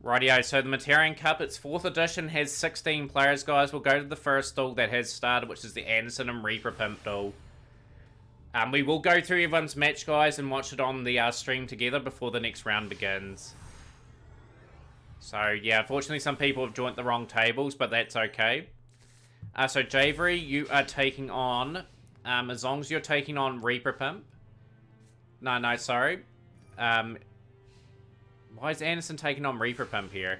Rightio, so the Mataurian Cup, its 4th edition, has 16 players, guys. We'll go to the first duel that has started, which is the Anderson and Reaper Pimp duel. We will go through everyone's match, guys, and watch it on the stream together before the next round begins. So, yeah, unfortunately some people have joined the wrong tables, but that's okay. So, Javery, you are taking on, as long as you're taking on Reaper Pimp. No, sorry. Why is Anderson taking on Reaper Pimp here?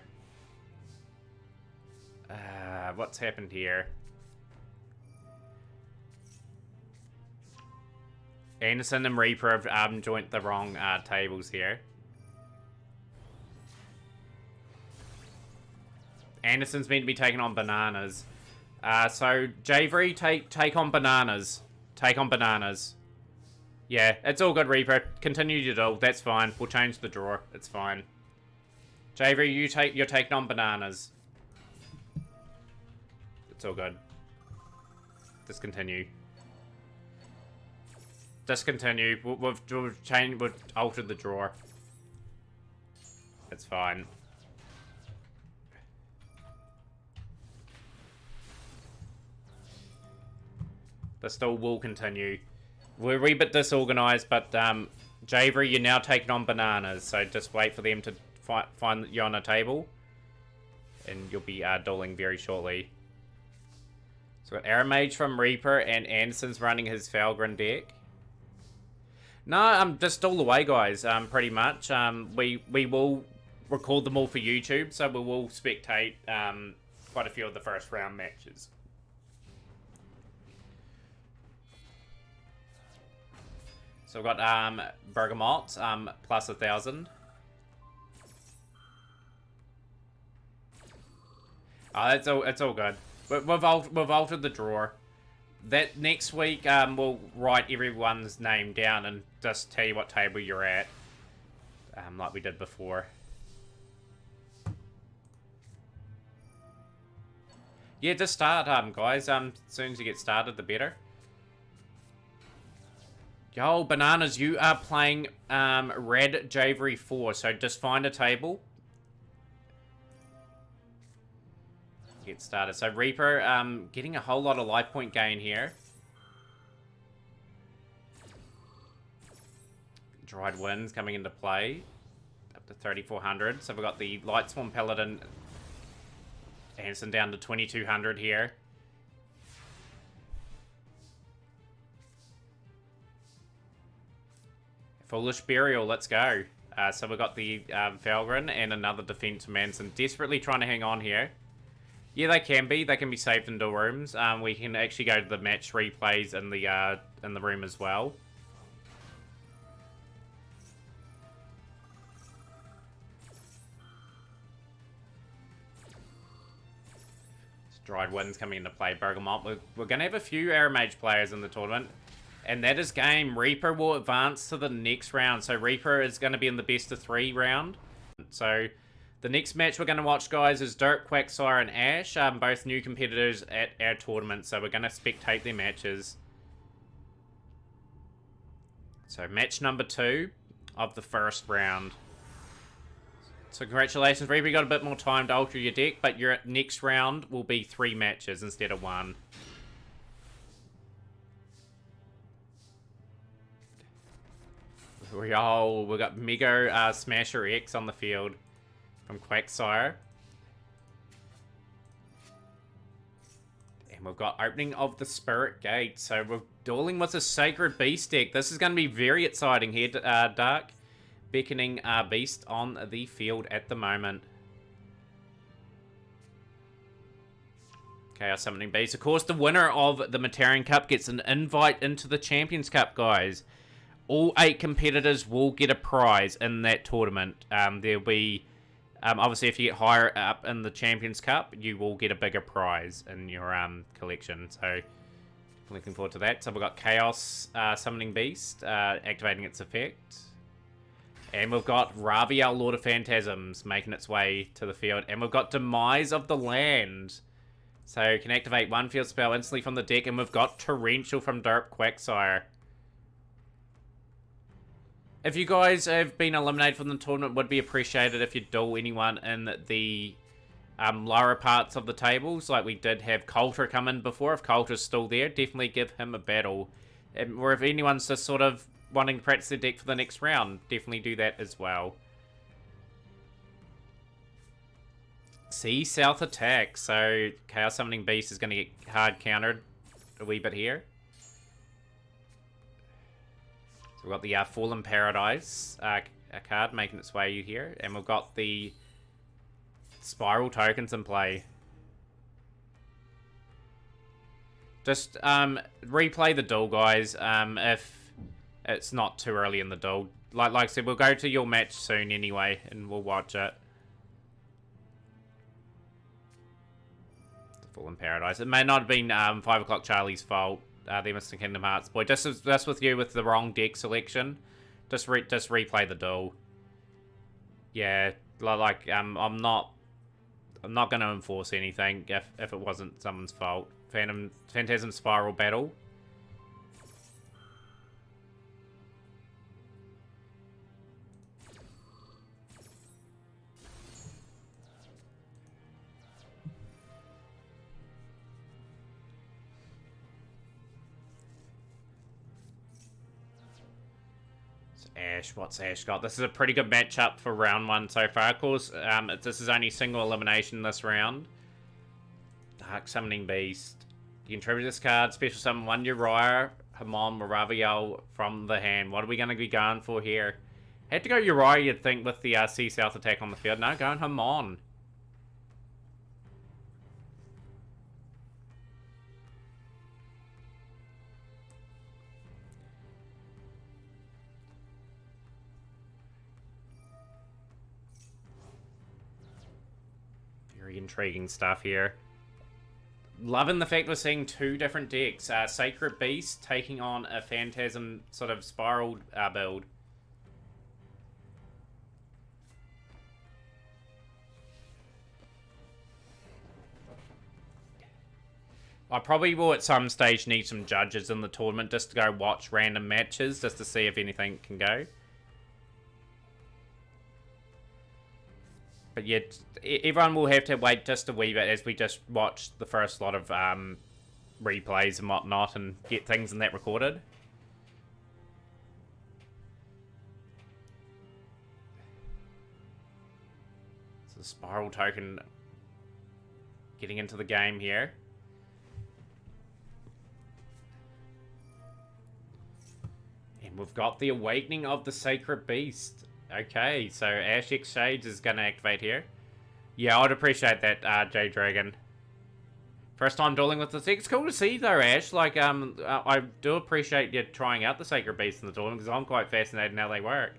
What's happened here? Anderson and Reaper have joined the wrong tables here. Anderson's meant to be taking on Bananas. So, Javery, take on Bananas. Take on Bananas. Yeah, it's all good, Reaper. Continue your duel. That's fine. We'll change the draw. It's fine. Javery, you're taking on Bananas. It's all good. Discontinue. Discontinue. We've changed. We've altered the draw. It's fine. The duel will continue. We're a wee bit disorganised, but Javery, you're now taking on Bananas, so just wait for them to find you on a table, and you'll be dueling very shortly. So we've got Aramage from Reaper, and Anderson's running his Falgrim deck. No, just duel away, guys, pretty much. We will record them all for YouTube, so we will spectate quite a few of the first round matches. So we've got Bergamot, plus 1,000. Oh, it's all good. We've altered the draw. That next week, we'll write everyone's name down and just tell you what table you're at, like we did before. Yeah, just start, guys. As soon as you get started, the better. Yo, Bananas, you are playing Red Javery 4, so just find a table. Get started. So Reaper getting a whole lot of life point gain here. Dried Winds coming into play. Up to 3,400. So we've got the Light Swarm Paladin. Anderson down to 2,200 here. Foolish Burial, let's go. So we've got the Valgren and another Defense Manson desperately trying to hang on here. Yeah, they can be. They can be saved in duel rooms. We can actually go to the match replays in the room as well. Dried Winds coming into play. Bergamot. We're going to have a few Aramage players in the tournament. And that is game. Reaper will advance to the next round. So Reaper is going to be in the best of 3 round. So the next match we're going to watch, guys, is Dirk, Quacksire, and Ash. Both new competitors at our tournament. So we're going to spectate their matches. So match number 2 of the first round. So congratulations, Reaper. You got a bit more time to alter your deck. But your next round will be 3 matches instead of 1. We've got Mego Smasher X on the field from Quacksire. And we've got opening of the Spirit Gate. So we're dueling with a Sacred Beast deck. This is going to be very exciting here, Dark. Beckoning Beast on the field at the moment. Chaos Summoning Beast. Of course, the winner of the Mataurian Cup gets an invite into the Champions Cup, guys. All 8 competitors will get a prize in that tournament. There'll be, obviously, if you get higher up in the Champions Cup, you will get a bigger prize in your collection. So, looking forward to that. So, we've got Chaos Summoning Beast activating its effect. And we've got Raviel, Lord of Phantasms, making its way to the field. And we've got Demise of the Land. So, you can activate 1 field spell instantly from the deck. And we've got Torrential from Derp Quacksire. If you guys have been eliminated from the tournament, would be appreciated if you duel anyone in the lower parts of the tables. Like we did have Coulter come in before. If Coulter's still there, definitely give him a battle. Or if anyone's just sort of wanting to practice their deck for the next round, definitely do that as well. See, South attack. So Chaos Summoning Beast is going to get hard countered a wee bit here. So we've got the Fallen Paradise a card making its way here. And we've got the Spiral tokens in play. Just replay the duel, guys, if it's not too early in the duel. Like I said, we'll go to your match soon anyway, and we'll watch it. Fallen Paradise. It may not have been 5 o'clock Charlie's fault. They're Mr. Kingdom Hearts boy. Just with you with the wrong deck selection. Just replay the duel. Yeah, like I'm not going to enforce anything if it wasn't someone's fault. Phantasm Spiral battle. Ash, what's Ash got? This is a pretty good matchup for round 1 so far. Of course, this is only single elimination this round. Dark Summoning Beast. You can tribute this card, special summon 1 Uriah, Hamon, Maraviel from the hand. What are we going to be going for here? Had to go Uriah, you'd think, with the Sea South attack on the field. No, going Hamon. Very intriguing stuff here. Loving the fact we're seeing 2 different decks. Sacred Beast taking on a Phantasm sort of Spiral build. I probably will at some stage need some judges in the tournament just to go watch random matches just to see if anything can go. But yeah, everyone will have to wait just a wee bit as we just watch the first lot of replays and whatnot and get things in that recorded. So the Spiral token getting into the game here. And we've got the Awakening of the Sacred Beast. Okay, so Ash X Shades is going to activate here. Yeah, I'd appreciate that, J-Dragon. First time dueling with the deck. It's cool to see, though, Ash. Like, I do appreciate you trying out the Sacred Beast in the tournament, because I'm quite fascinated in how they work.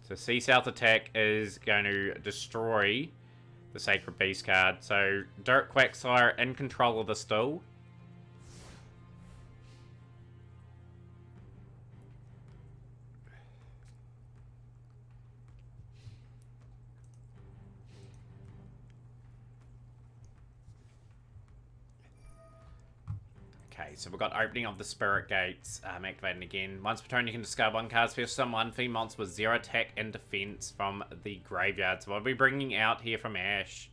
So, Sea South attack is going to destroy the Sacred Beast card. So, Dirk Quagsire in control of this duel. Okay, so we've got opening of the Spirit Gates activating again. Once per turn, you can discard 1 card, special summon 1 fiend monster with 0 attack and defense from the graveyard. So what are we bringing out here from Ash?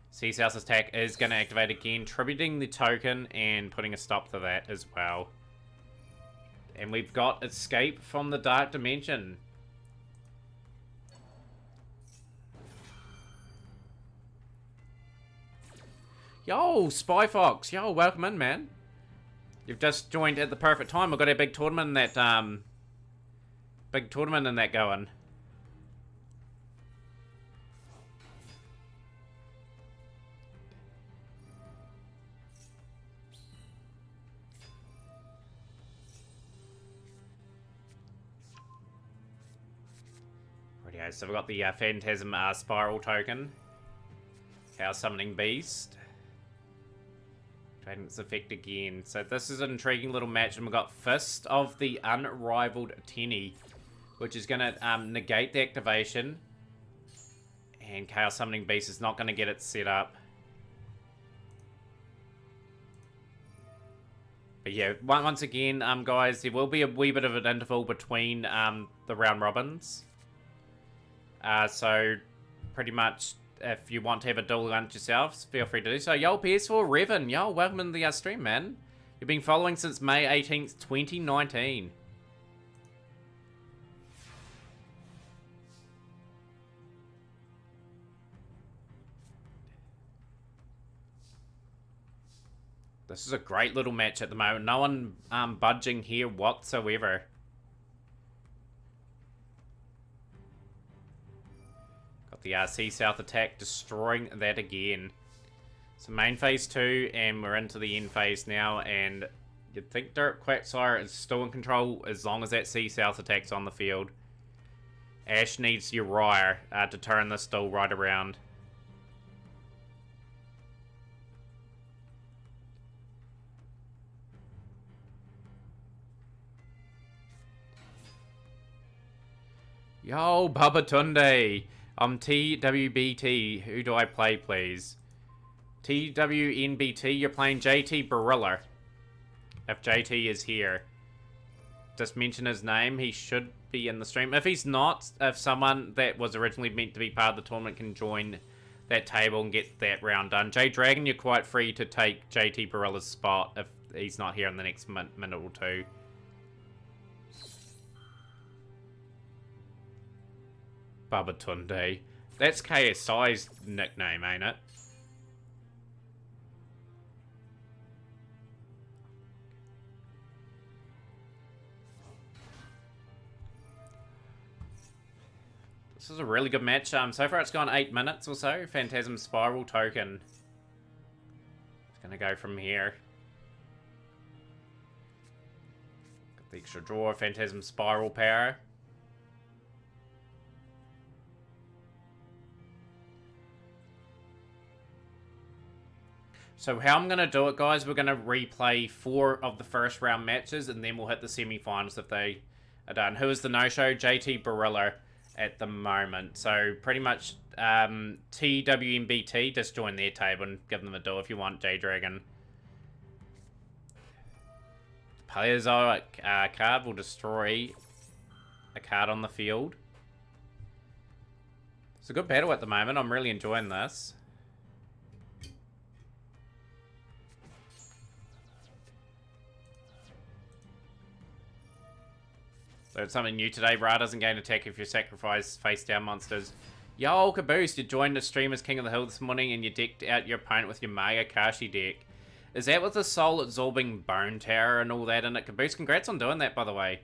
Sea South's attack is going to activate again, tributing the token and putting a stop to that as well. And we've got Escape from the Dark Dimension. Yo, Spy Fox. Yo, welcome in, man. You've just joined at the perfect time. We've got a big tournament in that, going. Rightio, so we've got the Phantasm Spiral token. Chaos Summoning Beast. Trading its effect again. So this is an intriguing little match, and we've got Fist of the Unrivaled Tenny, which is going to negate the activation. And Chaos Summoning Beast is not going to get it set up. But yeah, once again, guys, there will be a wee bit of an interval between the round robins. So pretty much, if you want to have a duel lunch yourselves, feel free to do so. Yo, PS4 Revan, yo, welcome to the stream, man. You've been following since May 18th, 2019. This is a great little match at the moment. No one budging here whatsoever. Got the RC South attack, destroying that again. So main phase 2, and we're into the end phase now, and you'd think Dirt Quacksire is still in control as long as that C South attack's on the field. Ash needs Uriah to turn this duel right around. Yo, Babatunde. I'm TWBT. Who do I play, please? TWNBT, you're playing JT Barilla. If JT is here. Just mention his name. He should be in the stream. If he's not, if someone that was originally meant to be part of the tournament can join that table and get that round done. J Dragon, you're quite free to take JT Barilla's spot if he's not here in the next minute or two. Babatunde. That's KSI's nickname, ain't it? This is a really good match. So far it's gone 8 minutes or so. Phantasm Spiral token. It's gonna go from here. Got the extra draw, Phantasm Spiral power. So how I'm going to do it, guys, we're going to replay 4 of the first round matches, and then we'll hit the semi-finals if they are done. Who is the no-show? JT Barilla at the moment. So pretty much TWMBT, just join their table and give them a duel if you want, J-Dragon. Paleozoic card will destroy a card on the field. It's a good battle at the moment. I'm really enjoying this. So it's something new today. Ra doesn't gain attack if you sacrifice face-down monsters. Yo, Caboose, you joined the stream as King of the Hill this morning and you decked out your opponent with your Maya Kashi deck. Is that with the soul-absorbing Bone Tower and all that in it? Caboose, congrats on doing that, by the way.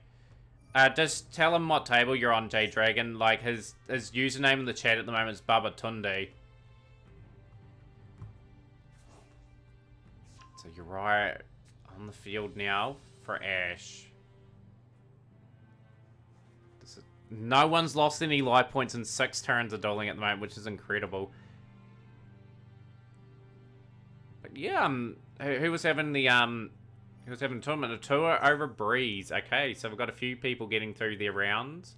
Just tell him what table you're on, J-Dragon. Like, his username in the chat at the moment is Babatunde. So Uriah on the field now for Ash. No one's lost any life points in 6 turns of dueling at the moment, which is incredible. But yeah, who was having the who was having a tournament? A tour over Breeze. Okay, so we've got a few people getting through their rounds.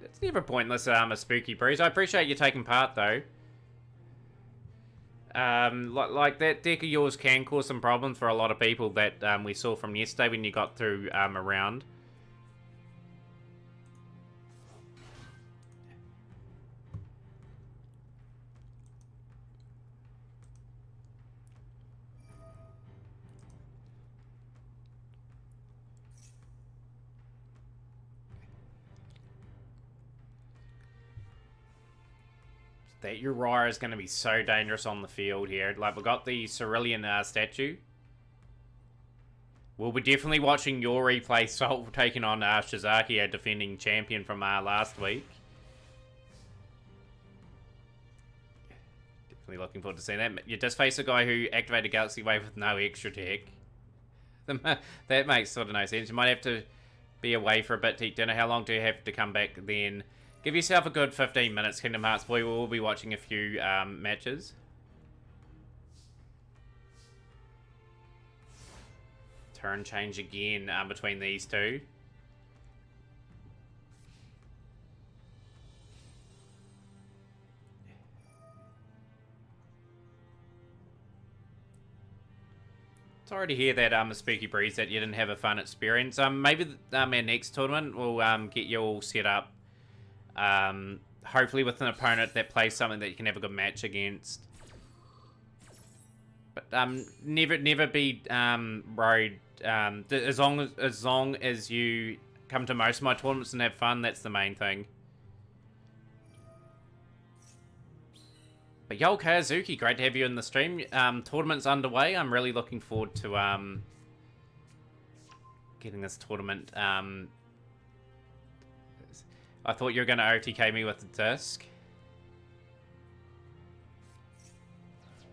It's never pointless, a spooky breeze. I appreciate you taking part, though. Like that deck of yours can cause some problems for a lot of people that we saw from yesterday when you got through a round. That Uriah is going to be so dangerous on the field here. Like, we've got the Cerulean statue. We'll be definitely watching your replay, Sol, taking on Shizaki, a defending champion from last week. Definitely looking forward to seeing that. You just face a guy who activated Galaxy Wave with no extra deck. That makes sort of no sense. You might have to be away for a bit to eat dinner. How long do you have to come back then? Give yourself a good 15 minutes, Kingdom Hearts boy. We'll be watching a few matches. Turn change again between these two. Sorry to hear that, Spooky Breeze, that you didn't have a fun experience. Maybe our next tournament will get you all set up. Hopefully with an opponent that plays something that you can have a good match against. But never be worried. As long as you come to most of my tournaments and have fun, that's the main thing. But yo, Kazuki, great to have you in the stream. Tournament's underway. I'm really looking forward to getting this tournament. I thought you were going to OTK me with the disc.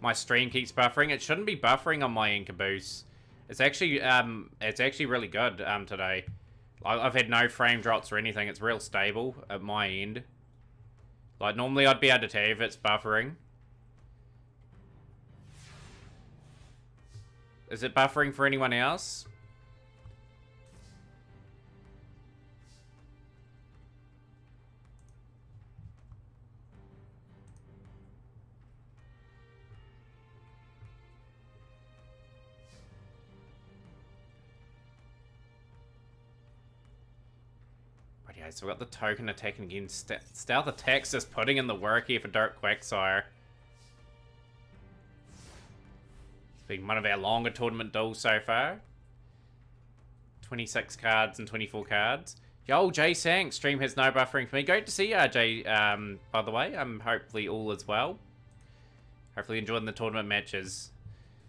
My stream keeps buffering. It shouldn't be buffering on my Incaboose. It's actually really good today. I've had no frame drops or anything. It's real stable at my end. Like, normally I'd be able to tell if it's buffering. Is it buffering for anyone else? Okay, so we've got the token attacking again. Stealth attacks just putting in the work here for Dark Quagsire. It's been one of our longer tournament duels so far. 26 cards and 24 cards. Yo, Jay Sang, stream has no buffering for me. Great to see you, Jay, by the way. Hopefully all is well. Hopefully enjoying the tournament matches.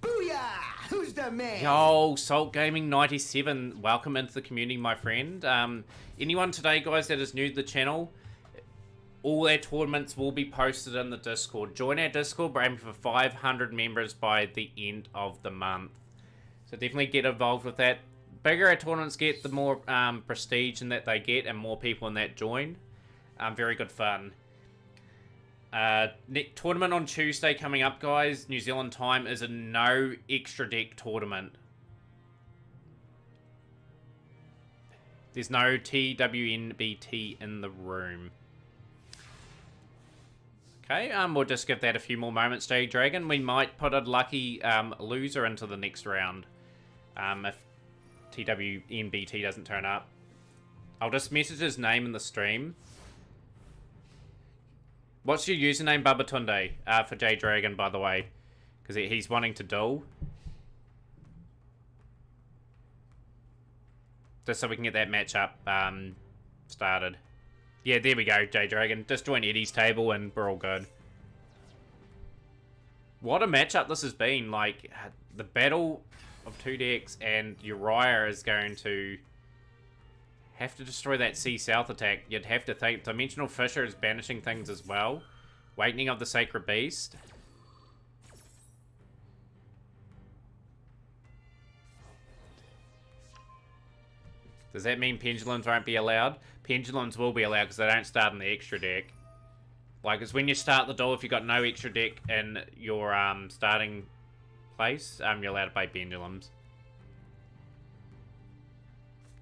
Booyah! Who's the man? Yo, Salt Gaming 97, welcome into the community, my friend. Anyone today, guys, that is new to the channel, all our tournaments will be posted in the Discord. Join our Discord. We're aiming for 500 members by the end of the month. So definitely get involved with that. Bigger our tournaments get, the more prestige in that they get, and more people in that join. Very good fun. Tournament on Tuesday coming up, guys. New Zealand time is a no extra deck tournament. There's no TWNBT in the room. Okay, we'll just give that a few more moments, Jay Dragon. We might put a lucky loser into the next round. If TWNBT doesn't turn up. I'll just message his name in the stream. What's your username, Babatunde, for Jay Dragon, by the way? Because he's wanting to duel. Just so we can get that matchup started. Yeah, there we go, Jay Dragon. Just join Eddie's table and we're all good. What a matchup this has been. Like, the battle of two decks, and Uriah is going to have to destroy that Sea South attack. You'd have to think. Dimensional Fissure is banishing things as well. Awakening of the Sacred Beast. Does that mean Pendulums won't be allowed? Pendulums will be allowed because they don't start in the extra deck. Like, it's when you start the duel, if you've got no extra deck in your starting place, you're allowed to play Pendulums.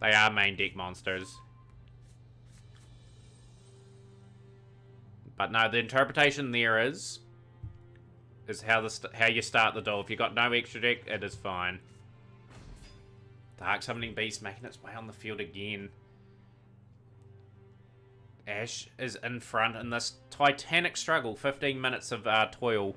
They are main deck monsters. But no, the interpretation there is how you start the duel. If you've got no extra deck, it is fine. Dark Summoning Beast making its way on the field again. Ash is in front in this titanic struggle. 15 minutes of toil.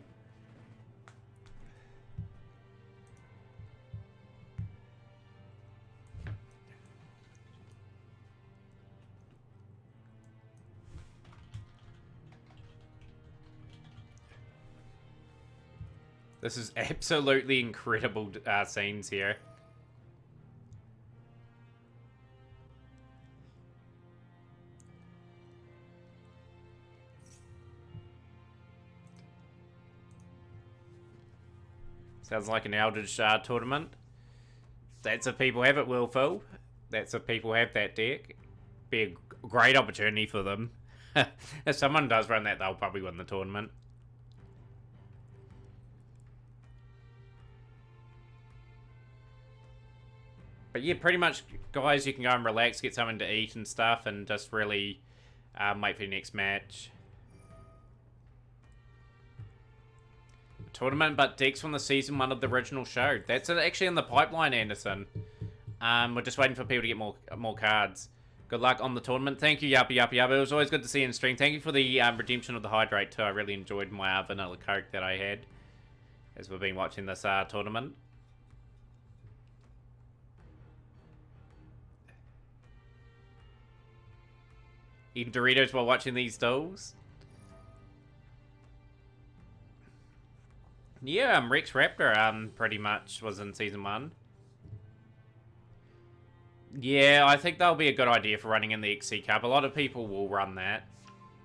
This is absolutely incredible scenes here. Sounds like an Eldritch tournament. That's if people have it, Will Phil. That's if people have that deck. Be a great opportunity for them. If someone does run that, they'll probably win the tournament. But yeah, pretty much, guys, you can go and relax, get something to eat and stuff, and just really wait for your next match. Tournament, but decks from the season 1 of the original show. That's actually in the pipeline, Anderson. We're just waiting for people to get more cards. Good luck on the tournament. Thank you, Yuppie Yuppie Yuppie. It was always good to see you in stream. Thank you for the redemption of the hydrate too. I really enjoyed my vanilla Coke that I had as we've been watching this tournament. Eating Doritos while watching these duels. Yeah, Rex Raptor pretty much was in Season 1. Yeah, I think that'll be a good idea for running in the XC Cup. A lot of people will run that.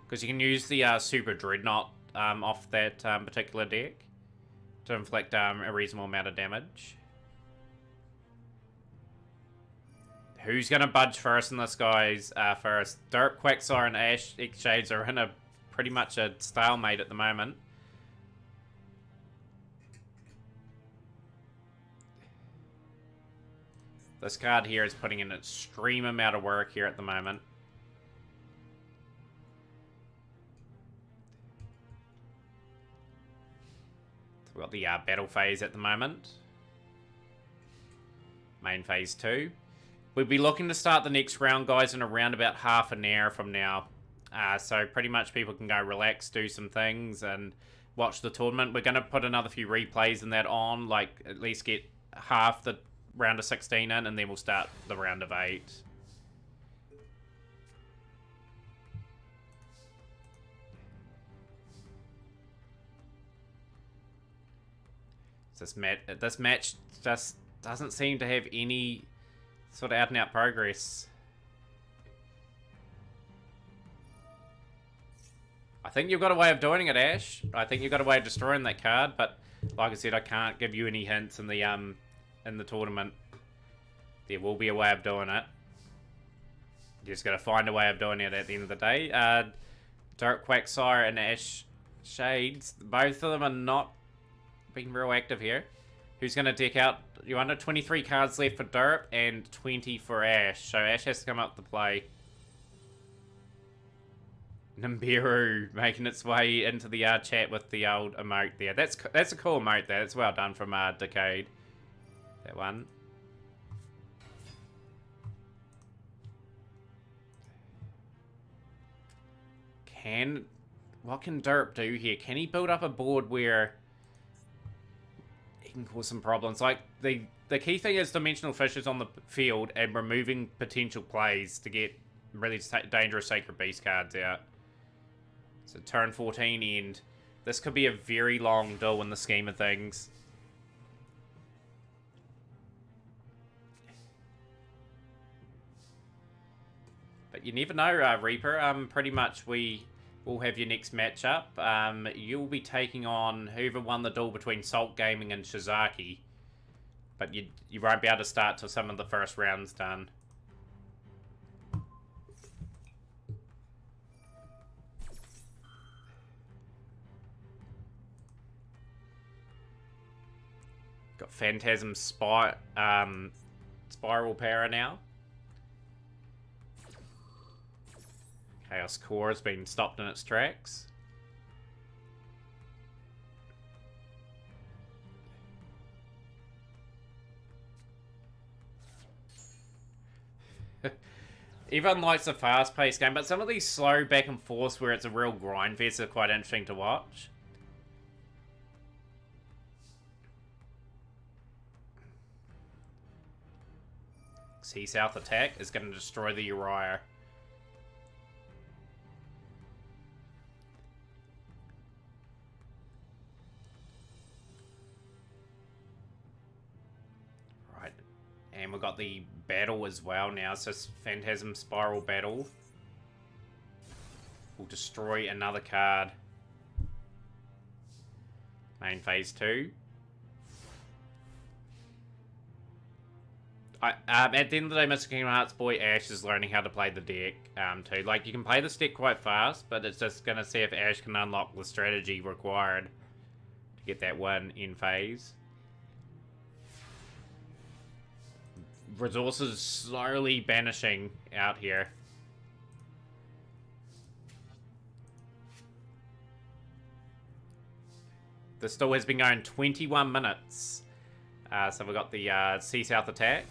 Because you can use the Super Dreadnought off that particular deck to inflict a reasonable amount of damage. Who's going to budge first in this, guys? First, Derp, Quagsire, and Ash X Shades are in pretty much a stalemate at the moment. This card here is putting in an extreme amount of work here at the moment. So we've got the battle phase at the moment. Main phase 2. We'll be looking to start the next round, guys, in around about half an hour from now. So pretty much people can go relax, do some things, and watch the tournament. We're going to put another few replays in that on, like at least get half the round of 16 in, and then we'll start the round of 8. This match just doesn't seem to have any sort of out-and-out progress. I think you've got a way of doing it, Ash. I think you've got a way of destroying that card, but like I said, I can't give you any hints in the tournament. There will be a way of doing it. You just gotta find a way of doing it at the end of the day. Dark Quagsire and Ash Shades, both of them are not being real active here. Who's gonna deck out? You're under 23 cards left for Derp and 20 for Ash. So Ash has to come up to play. Nibiru making its way into the chat with the old emote there. That's a cool emote there. It's well done from Decade. That one. What can Derp do here? Can he build up a board where he can cause some problems? Like, the key thing is dimensional fishes on the field and removing potential plays to get really dangerous Sacred Beast cards out. So turn 14 end. This could be a very long duel in the scheme of things. But you never know, Reaper. Pretty much we will have your next matchup. You'll be taking on whoever won the duel between Salt Gaming and Shizaki. But you won't be able to start till some of the first rounds done. Got Phantasm Spiral Power now. Chaos Core has been stopped in its tracks. Everyone likes a fast-paced game, but some of these slow back and forth where it's a real grind fest are quite interesting to watch. Sea South attack is going to destroy the Uriah. Right. And we've got the battle as well now. So Phantasm Spiral Battle will destroy another card. Main phase 2. At the end of the day, Mr. Kingdom Hearts boy Ash is learning how to play the deck too. Like, you can play this deck quite fast, but it's just going to see if Ash can unlock the strategy required to get that win in phase. resources slowly vanishing out here. This still has been going 21 minutes. So we've got the Sea-South attack.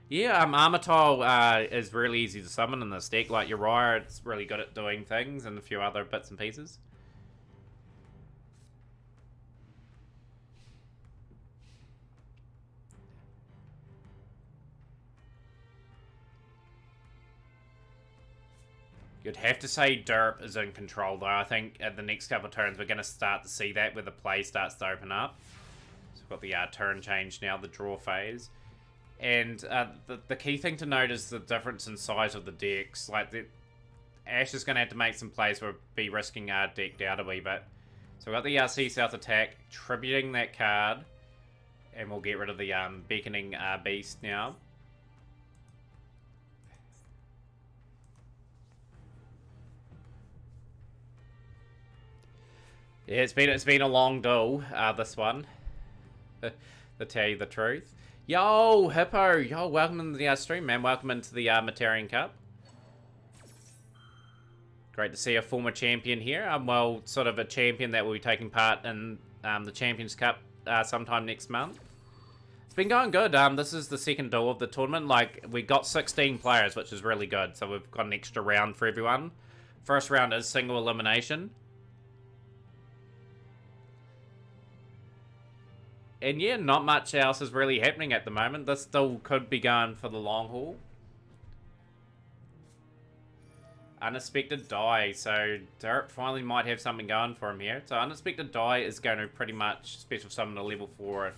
Yeah, Armitol is really easy to summon in this deck. Like Uriah, it's really good at doing things and a few other bits and pieces. You'd have to say Derp is in control, though. I think at the next couple of turns, we're going to start to see that where the play starts to open up. So we've got the turn change now, the draw phase. And the key thing to note is the difference in size of the decks. Like, Ash is going to have to make some plays where be risking decked out a wee bit. So we've got the Sea-South attack, tributing that card. And we'll get rid of the Beckoning Beast now. Yeah, it's been a long duel, this one. To tell you the truth. Yo, Hippo! Yo, welcome into the stream, man. Welcome into the Mataurian Cup. Great to see a former champion here. Well, sort of a champion that will be taking part in the Champions Cup sometime next month. It's been going good. This is the second duel of the tournament. Like, we got 16 players, which is really good. So we've got an extra round for everyone. First round is single elimination. And yeah, not much else is really happening at the moment. This still could be going for the long haul. Unexpected die. So Derp finally might have something going for him here. So Unexpected die is going to pretty much special summon a level 4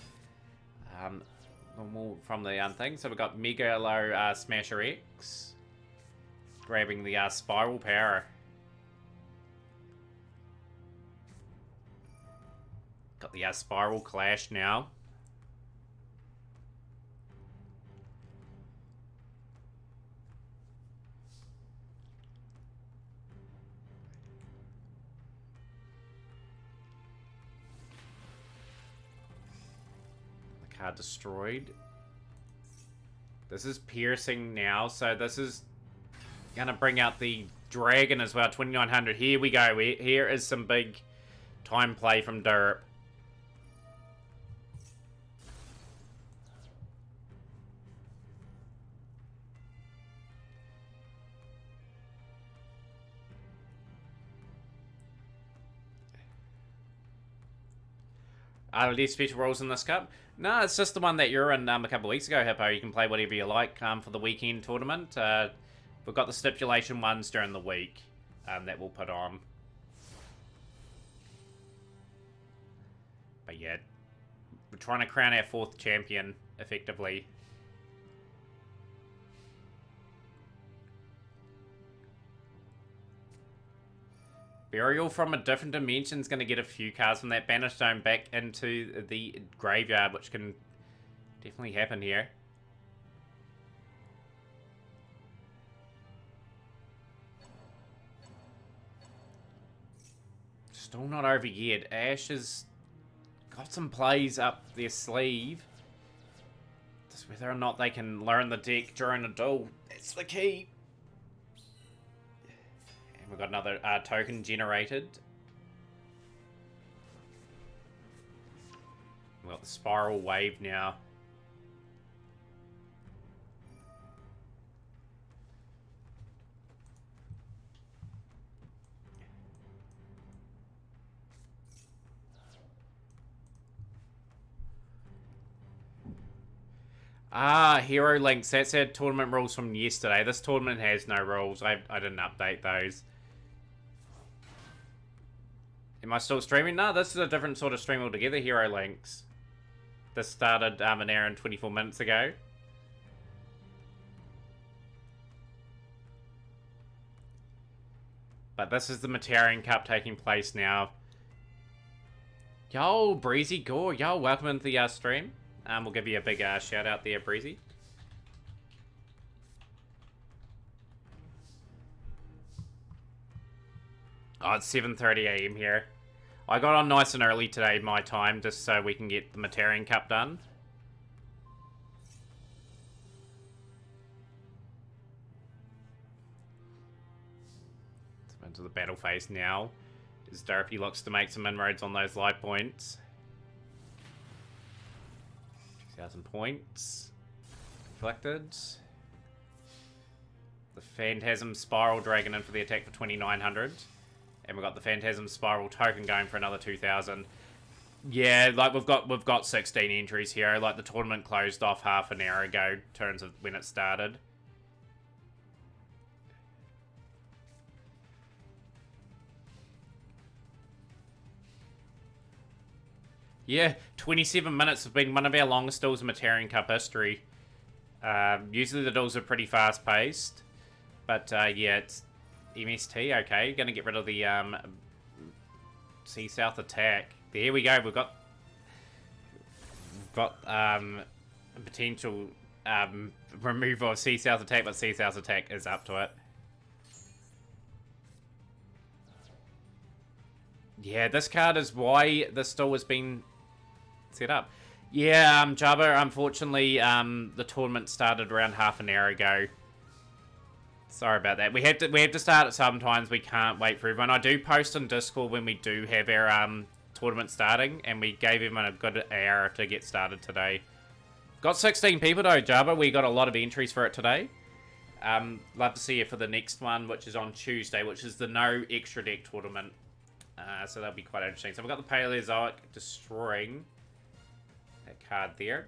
normal from the thing. So we've got Mega Low Smasher X. Grabbing the Spiral Power. Got the Spiral Clash now. The card destroyed. This is piercing now, so this is gonna bring out the dragon as well. 2900. Here we go. Here is some big time play from Derp. Are there special rules in this cup? No, it's just the one that you're in a couple of weeks ago, Hippo. You can play whatever you like for the weekend tournament. We've got the stipulation ones during the week that we'll put on. But yeah, we're trying to crown our 4th champion, effectively. Burial from a different dimension is going to get a few cards from that Banished Zone back into the graveyard, which can definitely happen here. Still not over yet. Ash has got some plays up their sleeve. Just whether or not they can learn the deck during a duel, that's the key. We've got another token generated. We've got the Spiral Wave now. Hero Links. That's our tournament rules from yesterday. This tournament has no rules. I didn't update those. Am I still streaming? No, this is a different sort of stream altogether, Hero Links. This started an hour and 24 minutes ago. But this is the Mataurian Cup taking place now. Yo, Breezy Gore. Yo, welcome into the stream. We'll give you a big shout out there, Breezy. Oh, it's 7:30 AM here. I got on nice and early today, my time, just so we can get the Mataurian Cup done. Into the battle phase now. As Derpy looks to make some inroads on those life points. 2,000 points. Deflected. The Phantasm Spiral Dragon in for the attack for 2,900. And we've got the Phantasm Spiral Token going for another 2,000. Yeah, like we've got 16 entries here. Like the tournament closed off half an hour ago in terms of when it started. Yeah, 27 minutes have been one of our longest duels in Mataurian Cup history. Usually the duels are pretty fast paced. But yeah, it's MST, okay. Gonna get rid of the Sea South attack. There we go, we've got a potential removal of Sea South attack, but Sea South attack is up to it. Yeah, this card is why this duel has been set up. Yeah, Jabba, unfortunately, the tournament started around half an hour ago. Sorry about that. We have to start it sometimes. We can't wait for everyone. I do post on Discord when we do have our tournament starting, and we gave everyone a good hour to get started today. Got 16 people though, Jabba. We got a lot of entries for it today. Love to see you for the next one, which is on Tuesday, which is the no extra deck tournament. So that'll be quite interesting. So we've got the Paleozoic destroying that card there.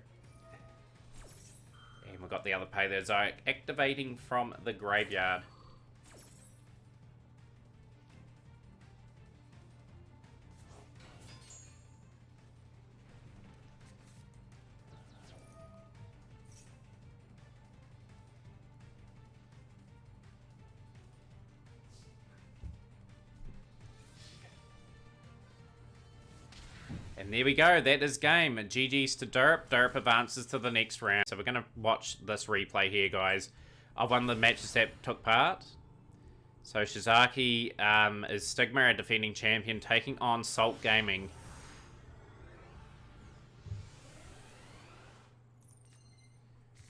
And we've got the other Paleozoic activating from the graveyard. And there we go, that is game. GG's to Derp. Derp advances to the next round. So we're going to watch this replay here, guys, of one of the matches that took part. So Shizaki is Stigma, a defending champion, taking on Salt Gaming.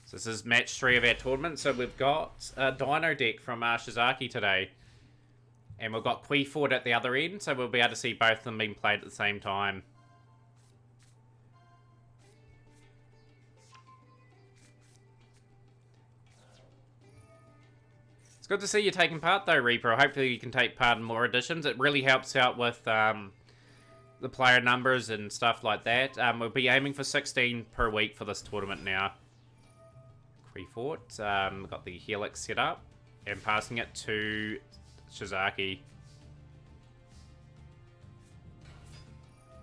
So this is match 3 of our tournament. So we've got a Dino deck from Shizaki today. And we've got Qui Ford at the other end, so we'll be able to see both of them being played at the same time. Good to see you taking part though, Reaper. Hopefully you can take part in more editions. It really helps out with the player numbers and stuff like that. We'll be aiming for 16 per week for this tournament now. Freefort. We've got the Helix set up and passing it to Shizaki.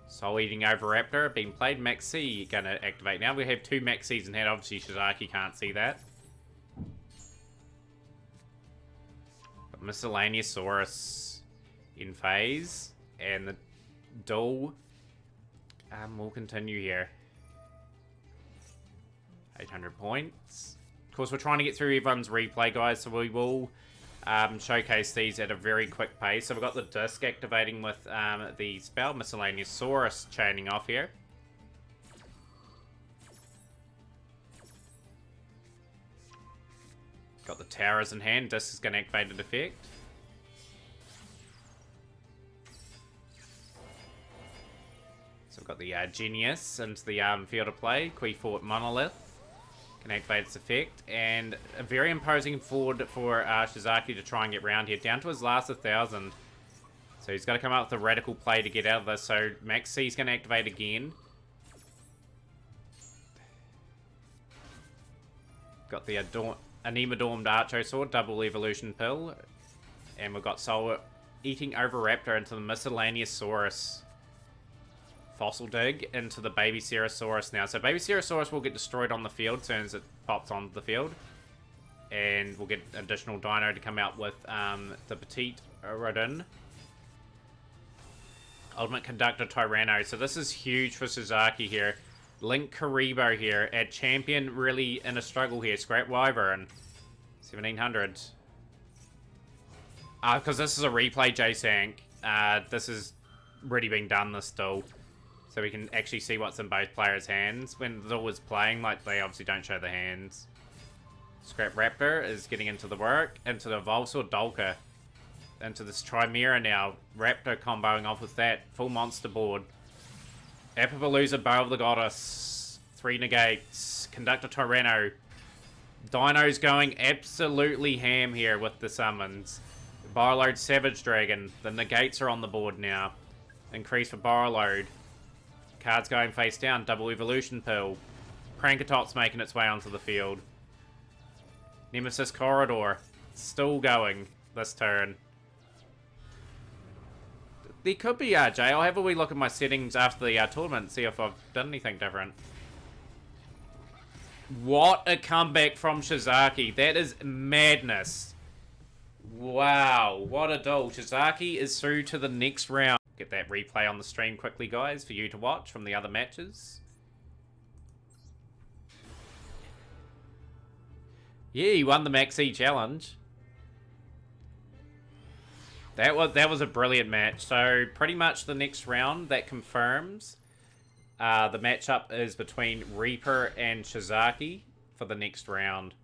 Soul Eating Oviraptor being played. Maxi going to activate now. We have 2 Maxis in hand. Obviously Shizaki can't see that. Miscellaneousaurus in phase, and the duel will continue here. 800 points. Of course, we're trying to get through everyone's replay, guys, so we will showcase these at a very quick pace. So we've got the disc activating with the spell, Miscellaneousaurus chaining off here. Got the towers in hand. Disc is going to activate an effect. So we've got the Genius into the field of play. Qui Fort Monolith can activate its effect. And a very imposing forward for Shizaki to try and get round here. Down to his last 1,000. So he's got to come up with a radical play to get out of this. So Max C is going to activate again. Got the Anima-dormed Archosaur, double evolution pill. And we've got Soul Eating Oviraptor into the Miscellaneousaurus. Fossil Dig into the Baby Cerosaurus now. So Baby Cerosaurus will get destroyed on the field as soon as it pops onto the field. And we'll get additional dino to come out with the Petite Rodin. Ultimate Conductor Tyranno. So this is huge for Shizaki here. Link Karibo here at champion, really in a struggle here. Scrap Wyvern, 1700. Because this is a replay, J-Sank. This has already been done, this duel. So we can actually see what's in both players' hands. When the duel is playing, like, they obviously don't show the hands. Scrap Raptor is getting into the work. Into the Volsaur Dolka. into this Chimera now. Raptor comboing off with that. Full monster board. Apapalooza, Bow of the Goddess. 3 negates. Conductor Tyranno. Dino's going absolutely ham here with the summons. Barload, Savage Dragon. The negates are on the board now. Increase for Barload. Cards going face down. Double Evolution Pill. Prankatop's making its way onto the field. Nemesis Corridor. Still going this turn. There could be Jay. I'll have a wee look at my settings after the tournament, see if I've done anything different. What a comeback from Shizaki. That is madness. Wow, what a duel. Shizaki is through to the next round. Get that replay on the stream quickly, guys, for you to watch from the other matches. Yeah, he won the Maxi Challenge. That was a brilliant match. So pretty much the next round that confirms the matchup is between Reaper and Shizaki for the next round.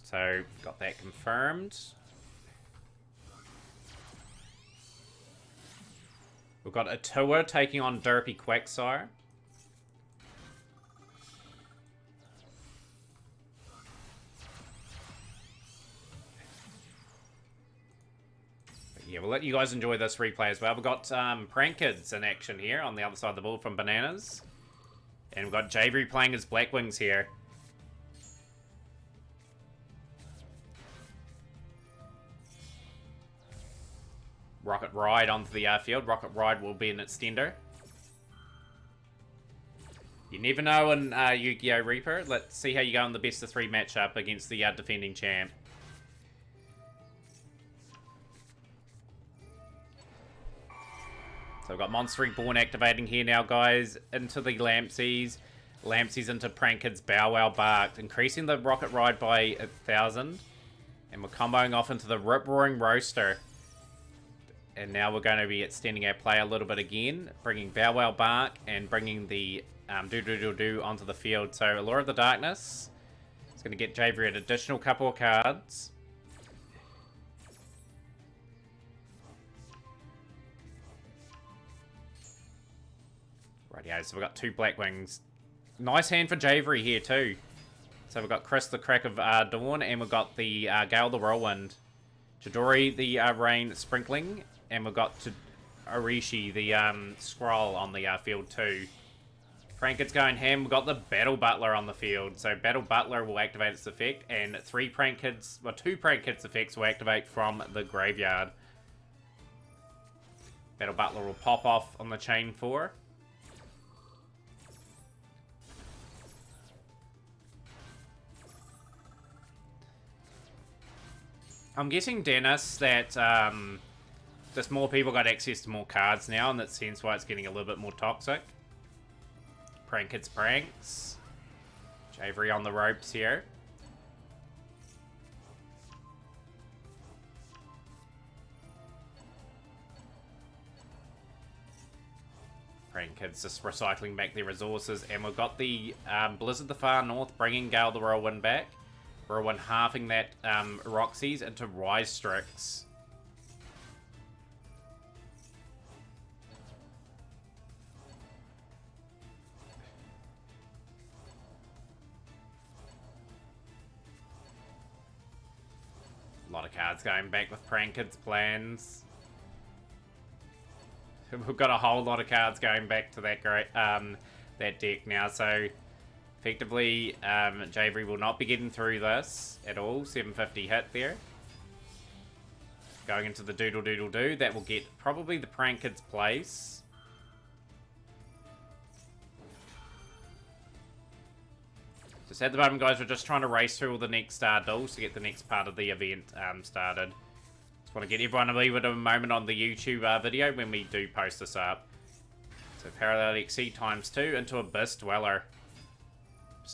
So got that confirmed. We've got Atua taking on Derpy Quagsire. Yeah, we'll let you guys enjoy this replay as well. We've got Prank Kids in action here on the other side of the board from Bananas. And we've got Javery playing his Black Wings here. Rocket Ride onto the field. Rocket Ride will be an extender. You never know in Yu-Gi-Oh! Reaper. Let's see how you go in the best of 3 matchup against the defending champ. So we've got Monster Reborn activating here now, guys. Into the Lampsies. Lampsies into Prank Kids Bow Wow Barked. Increasing the Rocket Ride by 1,000. And we're comboing off into the Rip Roaring Roaster. And now we're going to be extending our play a little bit again. Bringing Bow Wow Bark and bringing the Do onto the field. So Allure of the Darkness. It's going to get Javery an additional couple of cards. Rightio, so we've got 2 Black Wings. Nice hand for Javery here too. So we've got Chris the Crack of Dawn, and we've got the Gale the Whirlwind. Chidori the Rain Sprinkling, and we've got Orishi the Scroll on the field too. Prankit's going ham. We've got the Battle Butler on the field. So Battle Butler will activate its effect, and 2 Prank Kids effects will activate from the graveyard. Battle Butler will pop off on the chain 4. I'm guessing, Dennis, that just more people got access to more cards now, and that's hence why it's getting a little bit more toxic. Prank Kids Pranks. Javery on the ropes here. Prank Kids just recycling back their resources, and we've got the Blizzard the Far North bringing Gale the Whirlwind back. Whirlwind halving that Roxy's into Rise Strix. A lot of cards going back with Prank Kids plans. We've got a whole lot of cards going back to that great that deck now, so effectively, Javery will not be getting through this at all. 750 hit there. Going into the Doodle. That will get probably the Prank Kids place. Just at the moment, guys, we're just trying to race through all the next duels to get the next part of the event started. Just want to get everyone a wee bit of a moment on the YouTube video when we do post this up. So Parallel XC ×2 into Abyss Dweller.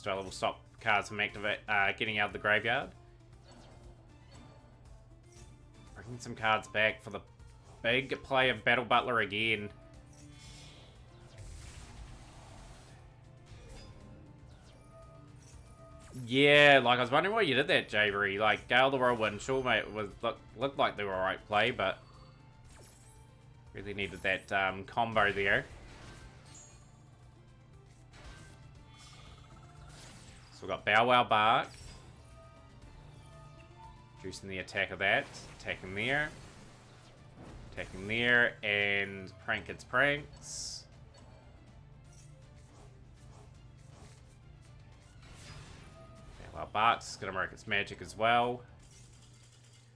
Dweller will stop cards from getting out of the graveyard. Bringing some cards back for the big play of Battle Butler again. Yeah, like, I was wondering why you did that, Javery. Like, Gale the Whirlwind, sure, mate, looked like they were alright play, but really needed that combo there. So we've got Bow Wow Bark. Reducing the attack of that. Attacking there. Attacking there, and Prank its Pranks. Bow Wow Bark's gonna work its magic as well.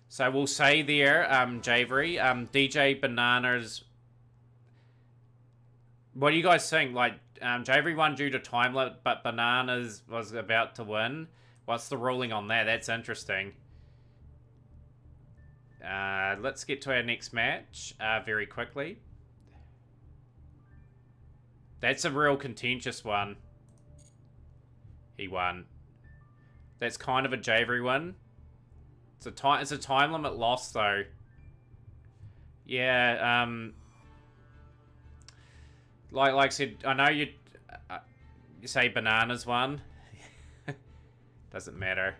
So we'll say there, Javery, DJ Bananas. What do you guys think? Like, Javery won due to time limit, but Bananas was about to win. What's the ruling on that? That's interesting. Let's get to our next match very quickly. That's a real contentious one. He won. That's kind of a Javery win. It's a time limit loss though. Yeah. Like I said, I know you say Bananas won. Doesn't matter.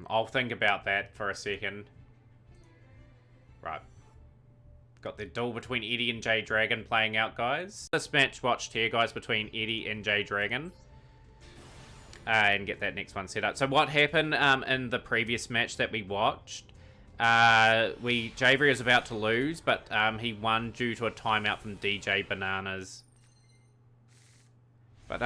I'll think about that for a second. Right. Got the duel between Eddie and J Dragon playing out, guys. This match watched here, guys, between Eddie and J Dragon. And get that next one set up. So what happened in the previous match that we watched? Javery was about to lose, but he won due to a timeout from DJ Bananas. But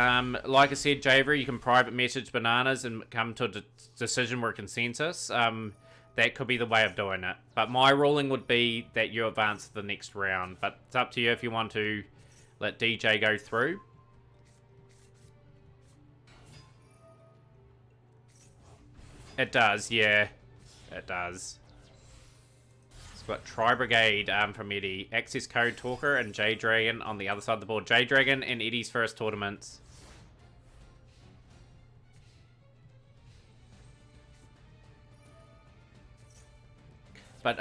like I said, Javery, you can private message Bananas and come to a decision or a consensus. That could be the way of doing it. But my ruling would be that you advance to the next round. But it's up to you if you want to let DJ go through. It does, yeah. It does. It's got Tri-Brigade from Eddie. Access Code Talker and J-Dragon on the other side of the board. J-Dragon in Eddie's first tournaments. But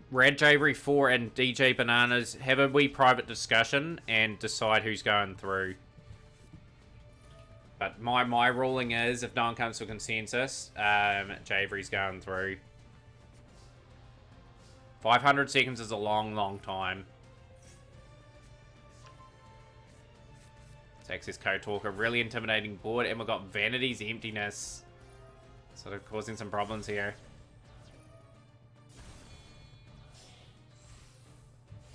Rad Javery 4 and DJ Bananas have a wee private discussion and decide who's going through. But my ruling is, if no one comes to a consensus, Javery's going through. 500 seconds is a long, long time. It's Access Code Talker, really intimidating board, and we've got Vanity's Emptiness. Sort of causing some problems here.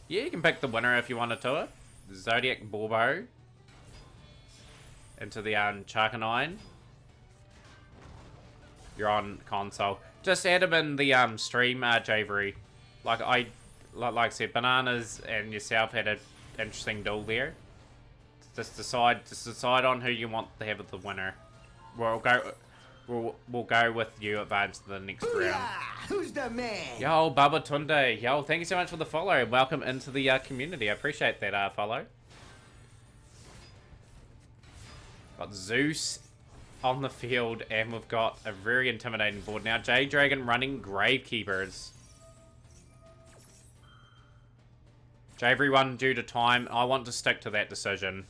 Yeah, you can pick the winner if you wanted to it. Zodiac Borbo. Into the Charcanine. You're on console. Just add them in the stream, Javery. Like I said, Bananas and yourself had an interesting duel there. Just decide on who you want to have as the winner. We'll go with you advance to the next round. Who's the man? Yo, Baba Tunde. Yo, thank you so much for the follow. Welcome into the community. I appreciate that follow. Got Zeus on the field, and we've got a very intimidating board now. J-Dragon running Gravekeepers. Javery won due to time. I want to stick to that decision.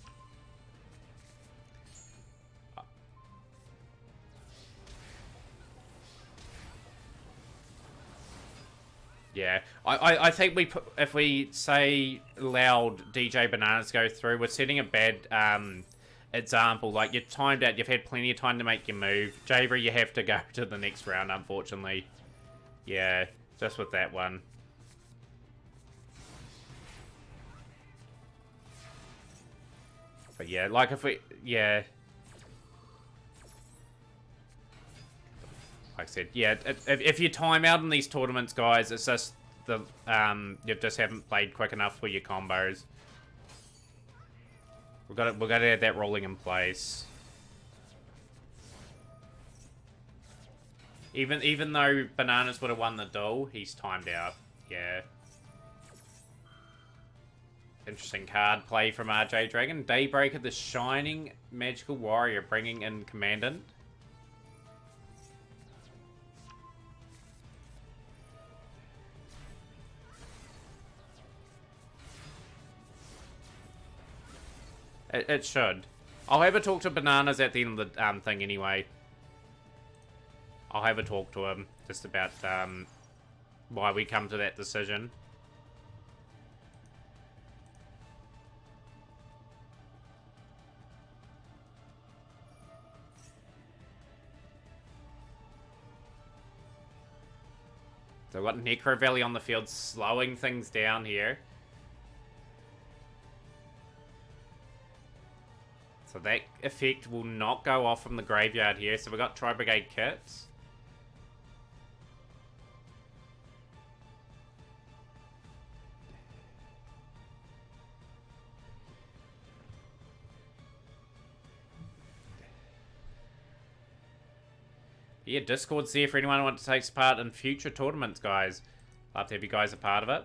Yeah, I think if we say allowed DJ Bananas go through, we're setting a bad example. Like, you're timed out, you've had plenty of time to make your move. Javery, you have to go to the next round, unfortunately. Yeah, just with that one. But yeah, like if we, yeah. Like I said, yeah, if you time out in these tournaments, guys, it's just the you just haven't played quick enough with your combos. We've got to have that rolling in place. Even though Bananas would have won the duel, he's timed out. Yeah. Interesting card play from RJ Dragon. Daybreaker, the Shining Magical Warrior, bringing in Commandant. It should. I'll have a talk to Bananas at the end of the thing anyway. I'll have a talk to him just about why we come to that decision. So we've got Necro Valley on the field, slowing things down here. So that effect will not go off from the graveyard here. So we've got Tri-Brigade kits. Yeah, Discord's there for anyone who wants to take part in future tournaments, guys. Love to have you guys a part of it.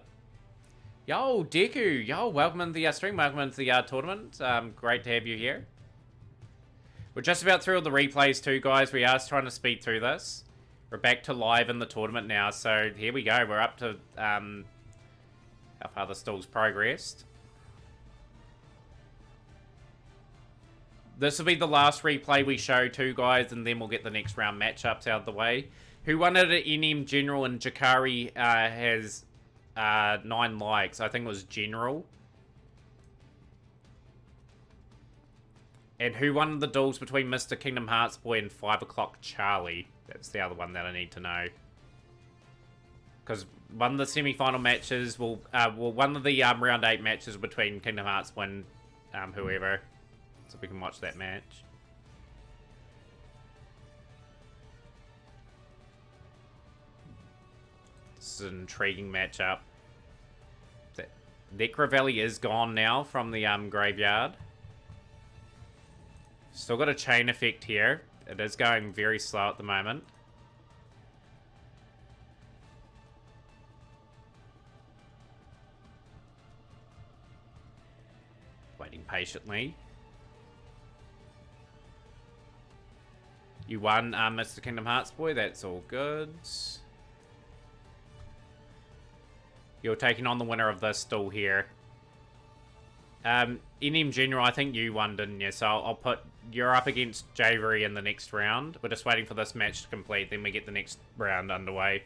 Yo, Deku! Yo, welcome into the stream. Welcome into the tournament. Great to have you here. We're just about through all the replays too, guys. We are trying to speed through this. We're back to live in the tournament now, so here we go. We're up to how far the stall's progressed. This will be the last replay we show too, guys, and then we'll get the next round matchups out of the way. Who won it at NM General, and Jakari has 9 likes. I think it was General. And who won the duels between Mr. Kingdom Hearts Boy and 5 o'clock Charlie? That's the other one that I need to know. Because one of the semi-final matches will, one of the round 8 matches between Kingdom Hearts Boy and whoever. So we can watch that match. This is an intriguing matchup. Necro Valley is gone now from the graveyard. Still got a chain effect here. It is going very slow at the moment. Waiting patiently. You won, Mr. Kingdom Hearts Boy. That's all good. You're taking on the winner of this duel here. NM General, I think you won, didn't you? So I'll put... You're up against Javery in the next round. We're just waiting for this match to complete. Then we get the next round underway.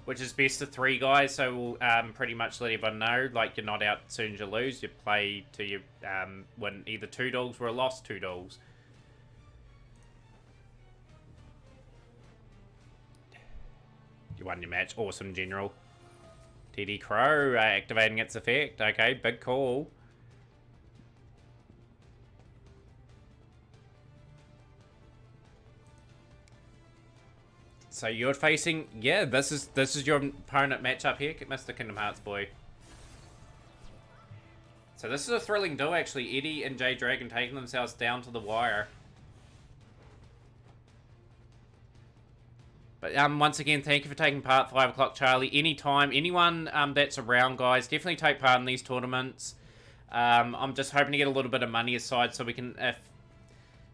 Which is best of 3, guys. So we'll pretty much let everyone know. Like, you're not out as soon as you lose. You play till you win either 2 duels or a lost 2 duels. You won your match. Awesome, General. TD Crow activating its effect. Okay, big call. So you're facing... Yeah, this is your opponent matchup here, Mr. Kingdom Hearts Boy. So this is a thrilling duel, actually. Eddie and J Dragon taking themselves down to the wire. But once again, thank you for taking part, 5 o'clock Charlie. Anytime, anyone that's around, guys, definitely take part in these tournaments. I'm just hoping to get a little bit of money aside so we can, if,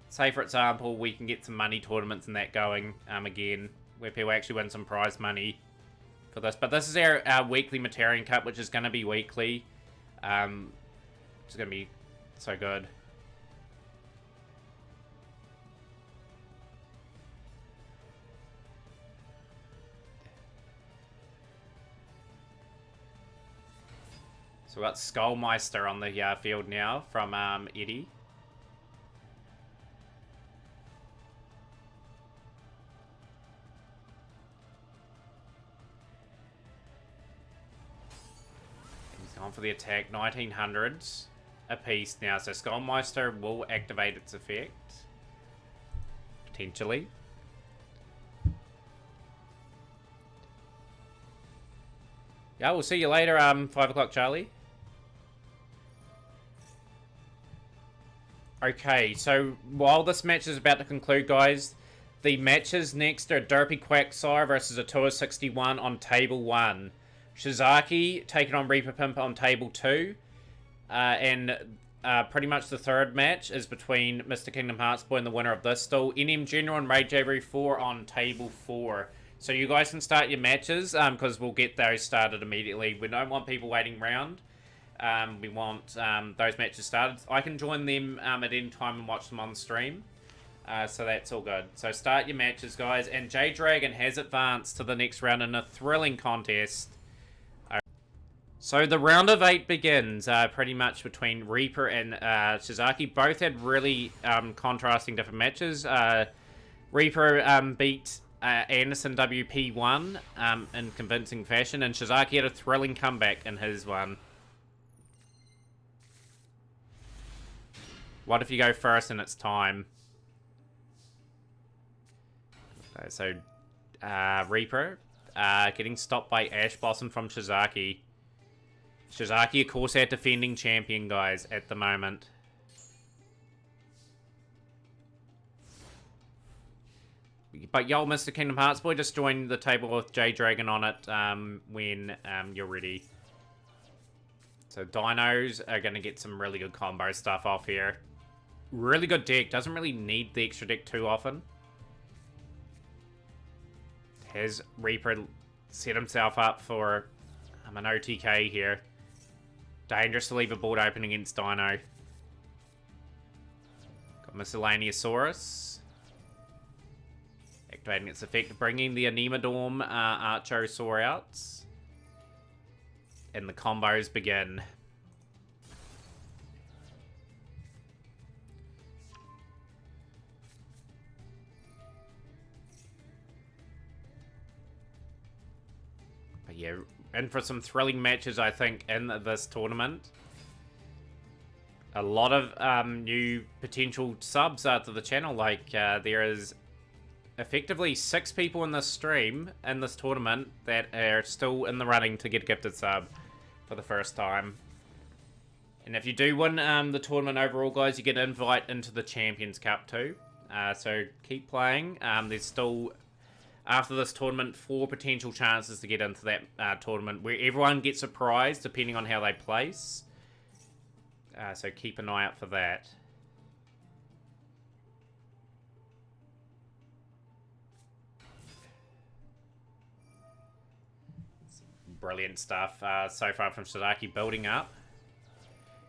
say for example, we can get some money tournaments and that going again, where people actually win some prize money for this. But this is our weekly Mataurian Cup, which is going to be weekly. It's going to be so good. So we've got Skullmeister on the field now from Eddie. He's gone for the attack. 1900s apiece now. So Skullmeister will activate its effect. Potentially. Yeah, we'll see you later, 5 o'clock Charlie. Okay, so while this match is about to conclude, guys, the matches next are Derpy Quacksire versus Atua 61 on Table 1. Shizaki taking on Reaper Pimp on Table 2. And pretty much the third match is between Mr. Kingdom Hearts Boy and the winner of this duel. NM General and Rage Avery 4 on Table 4. So you guys can start your matches, because we'll get those started immediately. We don't want people waiting around. we want those matches started. I can join them at any time and watch them on stream. So that's all good. So start your matches, guys. And J-Dragon has advanced to the next round in a thrilling contest. So the round of 8 begins pretty much between Reaper and Shizaki. Both had really contrasting different matches. Reaper beat Anderson WP1 in convincing fashion, and Shizaki had a thrilling comeback in his one. What if you go first and it's time? Okay, so Reaper getting stopped by Ash Blossom from Shizaki. Shizaki, of course, our defending champion, guys, at the moment. But yo, Mr. Kingdom Hearts Boy, just join the table with J-Dragon on it when you're ready. So Dinos are going to get some really good combo stuff off here. Really good deck. Doesn't really need the extra deck too often. Has Reaper set himself up for an OTK here. Dangerous to leave a board open against Dino. Got Miscellaneousaurus. Activating its effect, bringing the Anemodorm Archosaur out. And the combos begin. But yeah, in for some thrilling matches, I think, in this tournament. A lot of new potential subs to the channel. Like, there is effectively 6 people in this stream, in this tournament, that are still in the running to get a gifted sub for the first time. And if you do win the tournament overall, guys, you get an invite into the Champions Cup too. So keep playing. There's still, after this tournament, 4 potential chances to get into that tournament, where everyone gets a prize depending on how they place. So keep an eye out for that. Brilliant stuff so far from Shizaki, building up.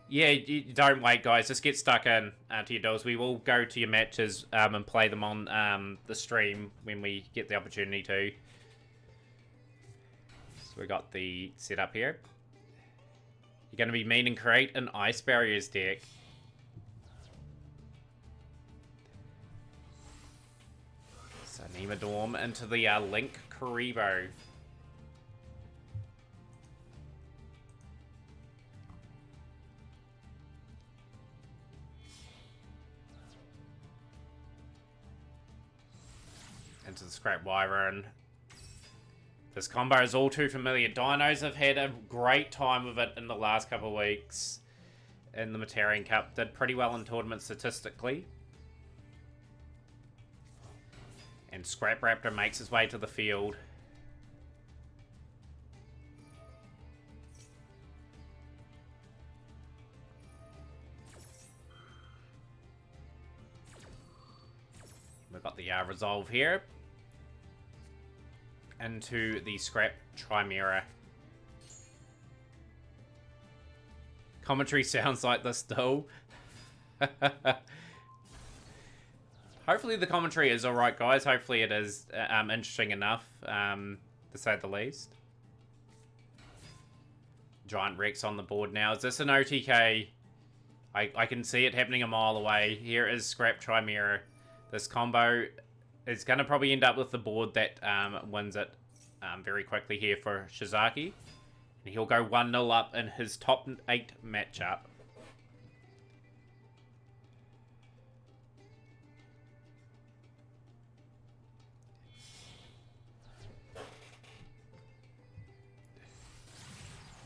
Yeah, you don't wait, guys. Just get stuck in to your duels. We will go to your matches and play them on the stream when we get the opportunity to. So we got the setup here. You're going to be mean and create an Ice Barriers deck. So Nemodorm into the Link Karibo. Into the Scrap Wyvern. This combo is all too familiar. Dinos have had a great time with it in the last couple of weeks in the Mataurian Cup. Did pretty well in tournaments statistically. And Scrap Raptor makes his way to the field. We've got the Resolve here. Into the Scrap Chimera. Commentary sounds like this though. Hopefully the commentary is alright, guys. Hopefully it is interesting enough, to say the least. Giant Rex on the board now. Is this an OTK? I can see it happening a mile away. Here is Scrap Chimera. This combo is going to probably end up with the board that wins it very quickly here for Shizaki. And he'll go 1-0 up in his top 8 matchup.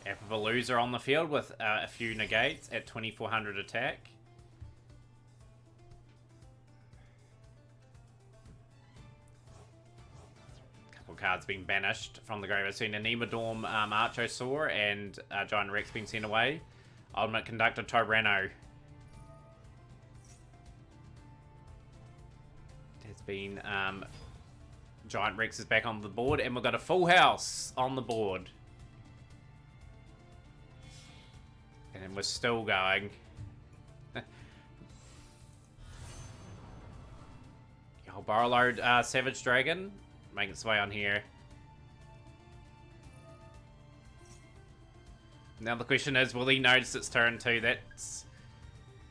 Appaloosa on the field with a few negates at 2400 attack. Cards being banished from the grave. I've seen Anemodorm Archosaur and Giant Rex being sent away. Ultimate Conductor Tyranno. There's been Giant Rex is back on the board, and we've got a full house on the board. We're still going. Yo, Barrowload Savage Dragon. Making its way on here. Now the question is, will he notice it's turn 2?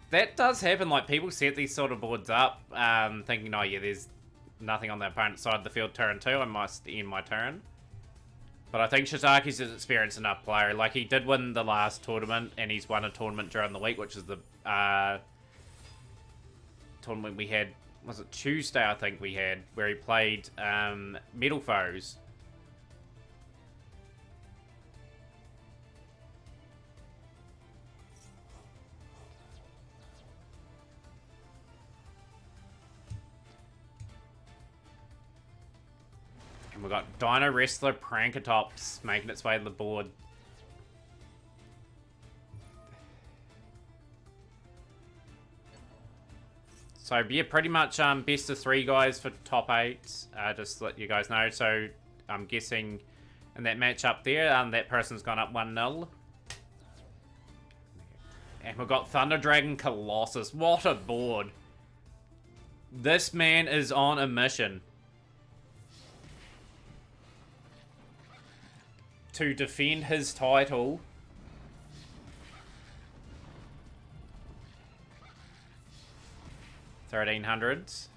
That does happen. Like, people set these sort of boards up thinking, oh yeah, there's nothing on the opponent's side of the field turn 2. I must end my turn. But I think Shizaki's an experienced enough player. Like, he did win the last tournament, and he's won a tournament during the week, which is the tournament we had, was it Tuesday, I think we had, where he played Metal Foes. And we've got Dino Wrestler Prankatops making its way to the board. So, yeah, pretty much best of 3 guys for top 8. Just to let you guys know. So, I'm guessing in that match up there, that person's gone up 1-0. And we've got Thunder Dragon Colossus. What a board. This man is on a mission to defend his title. $1,300s.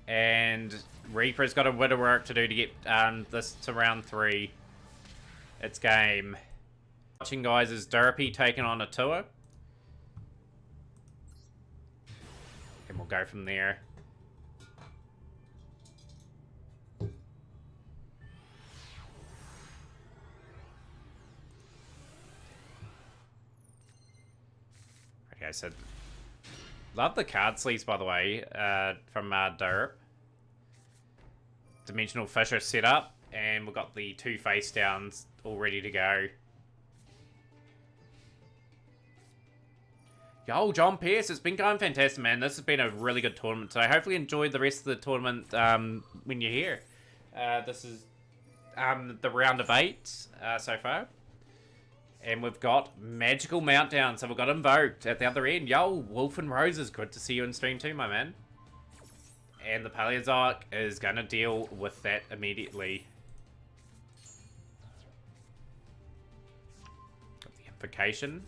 And Reaper's got a bit of work to do to get this to round 3. It's game. Watching, guys, is Derpy taking on a tour. And we'll go from there. Okay, so love the card sleeves, by the way, from Derp. Dimensional Fisher set up, and we've got the 2 face downs all ready to go. Yo, John Pierce, it's been going fantastic, man. This has been a really good tournament, so I hopefully enjoyed the rest of the tournament when you're here. This is the round of 8 so far. And we've got Magical Meltdown, so we've got Invoked at the other end. Yo, Wolf and Roses, good to see you in stream too, my man. And the Paleozoic is going to deal with that immediately. Got the Invocation.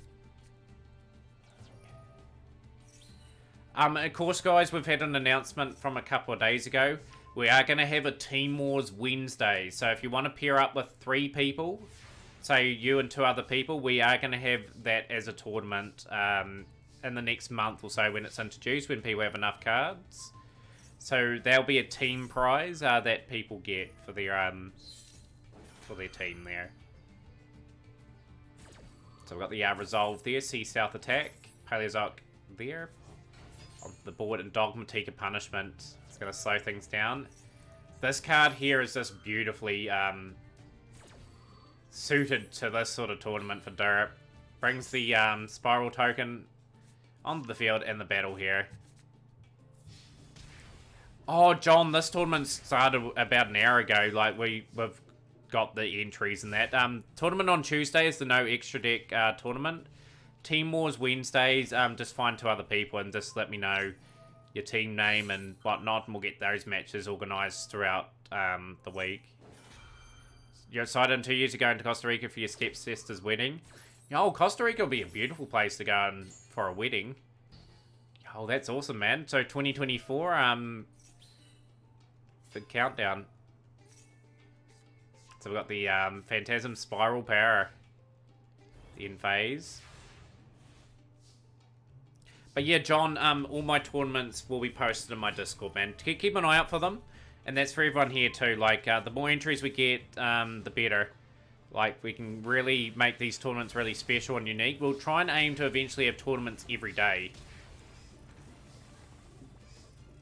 Of course, guys, we've had an announcement from a couple of days ago. We are going to have a Team Wars Wednesday. So if you want to pair up with 3 people, say you and 2 other people, we are going to have that as a tournament in the next month or so when it's introduced, when people have enough cards. So there'll be a team prize that people get for their team there. So we've got the Resolve there, Sea South Attack, Paleozoic there. On the board, and Dogmatika Punishment. It's going to slow things down. This card here is just beautifully suited to this sort of tournament for Derp. Brings the Spiral token onto the field and the battle here. Oh, John, this tournament started about an hour ago. Like, we've got the entries and that. Tournament on Tuesday is the no extra deck tournament. Team Wars Wednesdays, just find 2 other people and just let me know your team name and whatnot, and we'll get those matches organised throughout the week. You're excited 2 years ago into Costa Rica for your stepsister's wedding. Yo, Costa Rica will be a beautiful place to go in for a wedding. Yo, that's awesome, man. So 2024, big countdown. So we've got the Phantasm Spiral Power in phase. But yeah, John, all my tournaments will be posted in my Discord, man. Keep an eye out for them. And that's for everyone here too. Like, the more entries we get, the better. Like, we can really make these tournaments really special and unique. We'll try and aim to eventually have tournaments every day.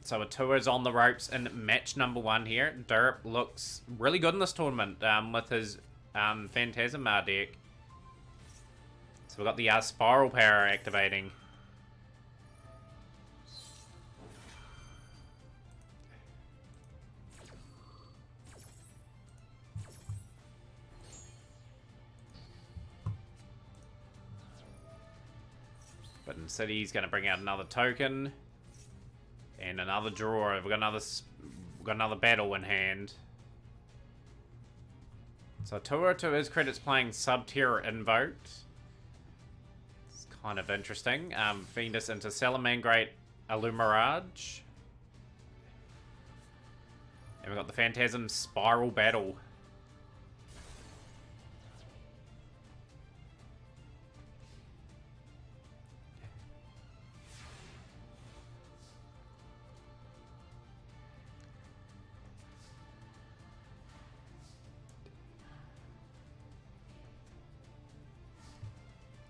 So a tour is on the ropes in match number 1 here. Derp looks really good in this tournament with his Phantasm deck. So we've got the Spiral Power activating. And City's going to bring out another token. And another draw. We've got another battle in hand. So Tua, to his credit's playing Sub-Terror Invoked. It's kind of interesting. Venus into Salamangreat Illumirage. And we've got the Phantasm Spiral Battle.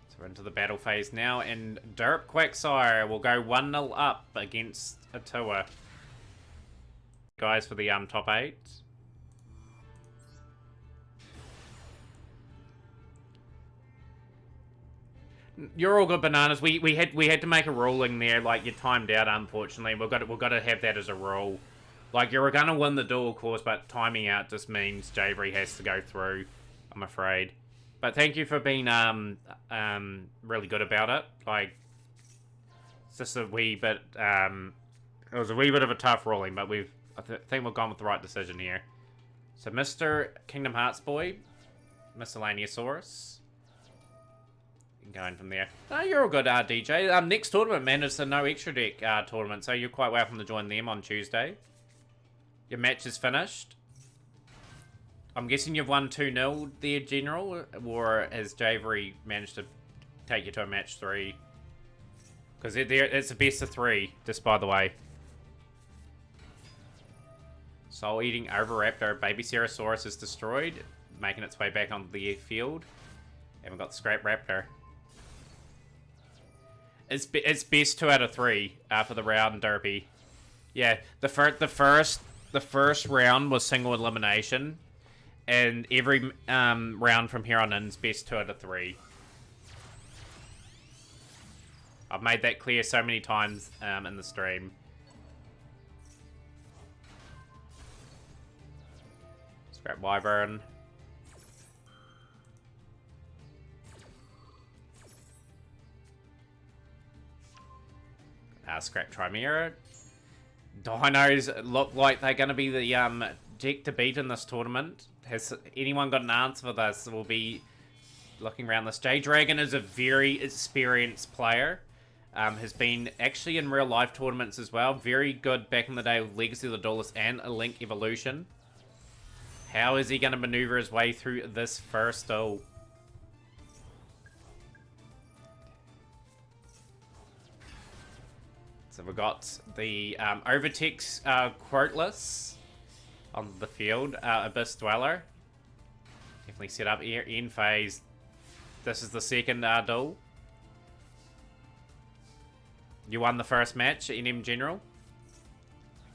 So we're into the battle phase now, and Derp Quagsire will go 1-0 up against Atua. Guys, for the top 8. You're all good, Bananas. We had to make a ruling there. Like, you timed out, unfortunately. We've got to have that as a rule. Like, you're gonna win the duel, of course, but timing out just means Javery has to go through, I'm afraid. But thank you for being really good about it. Like, it's just a wee bit it was a wee bit of a tough ruling, but I think we've gone with the right decision here. So Mr. Kingdom Hearts Boy, Miscellaneousaurus. Going from there. Oh, you're all good, DJ. Next tournament, man, is the No Extra Deck tournament, so you're quite welcome to join them on Tuesday. Your match is finished. I'm guessing you've won 2-0 there, General, or has Javery managed to take you to a match 3? Because it's a best of 3, just by the way. Soul Eating Oviraptor, Baby Cerosaurus is destroyed, making its way back onto the field. And we've got the Scrap Raptor. It's best 2 out of 3 for the round, Derpy. Yeah, the first round was single elimination, and every round from here on in is best 2 out of 3. I've made that clear so many times in the stream. Scrap Wyvern. Scrap Trymera. Dinos look like they're going to be the deck to beat in this tournament. Has anyone got an answer for this? We'll be looking around this. J-Dragon is a very experienced player. Has been actually in real life tournaments as well. Very good back in the day with Legacy of the Duelist and a Link Evolution. How is he going to maneuver his way through this first duel? So we've got the Overtex Quoteless on the field. Abyss Dweller. Definitely set up here in phase. This is the second duel. You won the first match, NM General.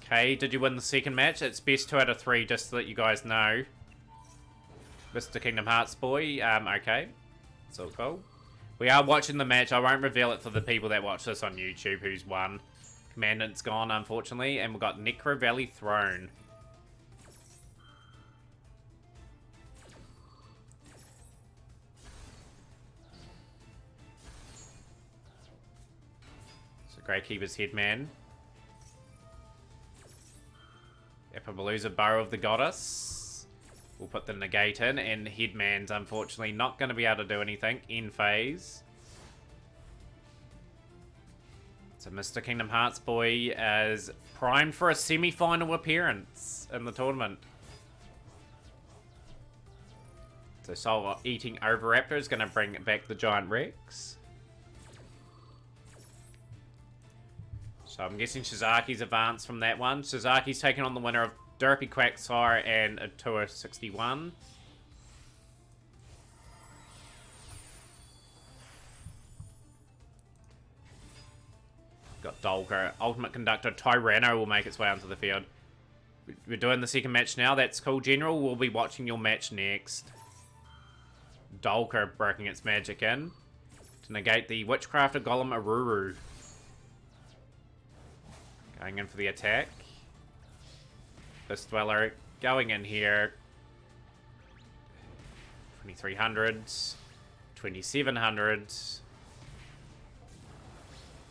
Okay, did you win the second match? It's best 2 out of 3, just to let you guys know. Mr. Kingdom Hearts Boy. Okay. So cool. We are watching the match. I won't reveal it for the people that watch this on YouTube who's won. Commandant's gone, unfortunately. And we've got Necro Valley Throne. So Greykeeper's Headman. Epipalooza Burrow of the Goddess. We'll put the negate in, and Headman's unfortunately not going to be able to do anything in phase. So Mr. Kingdom Hearts Boy is primed for a semi-final appearance in the tournament. So Soul Eating Oviraptor is going to bring back the Giant Rex. So I'm guessing Shizaki's advanced from that one. Shizaki's taking on the winner of Derpy Quagsire and Atua 61. Got Dolker. Ultimate Conductor Tyranno will make its way onto the field. We're doing the second match now. That's cool, General. We'll be watching your match next. Dolker breaking its magic in to negate the Witchcrafter Golem Aruru. Going in for the attack. This Dweller going in here. 2300s. 2700s.